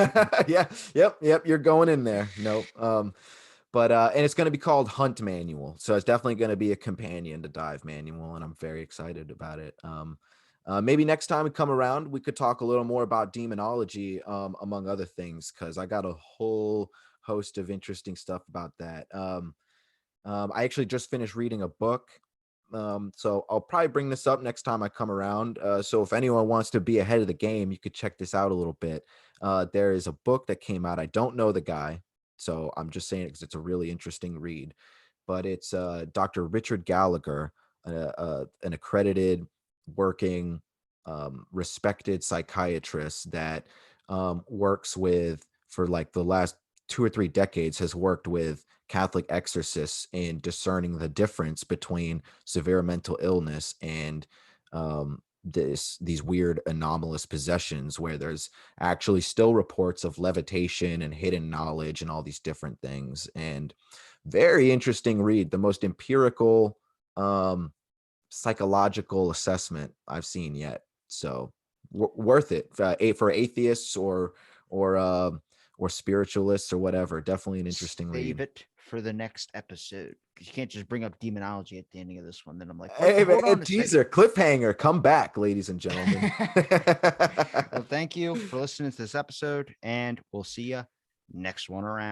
Yeah, yep. You're going in there. Nope. But and it's going to be called Hunt Manual, so it's definitely going to be a companion to Dive Manual, and I'm very excited about it. Maybe next time we come around, we could talk a little more about demonology, among other things, because I got a whole host of interesting stuff about that. I actually just finished reading a book. So I'll probably bring this up next time I come around. So if anyone wants to be ahead of the game, you could check this out a little bit. There is a book that came out. I don't know the guy, so I'm just saying it because it's a really interesting read. But it's Dr. Richard Gallagher, an accredited, working, respected psychiatrist that works with, for like the last 2 or 3 decades, has worked with Catholic exorcists in discerning the difference between severe mental illness and these weird anomalous possessions, where there's actually still reports of levitation and hidden knowledge and all these different things. And very interesting read, the most empirical, psychological assessment I've seen yet. So worth it for atheists or uh, or spiritualists or whatever. Definitely an interesting Save read. it for the next episode. You can't just bring up demonology at the ending of this one. Then I'm like, what? Hey Hold man, on a second. teaser, cliffhanger, come back, ladies and gentlemen. Well, thank you for listening to this episode, and we'll see you next one around.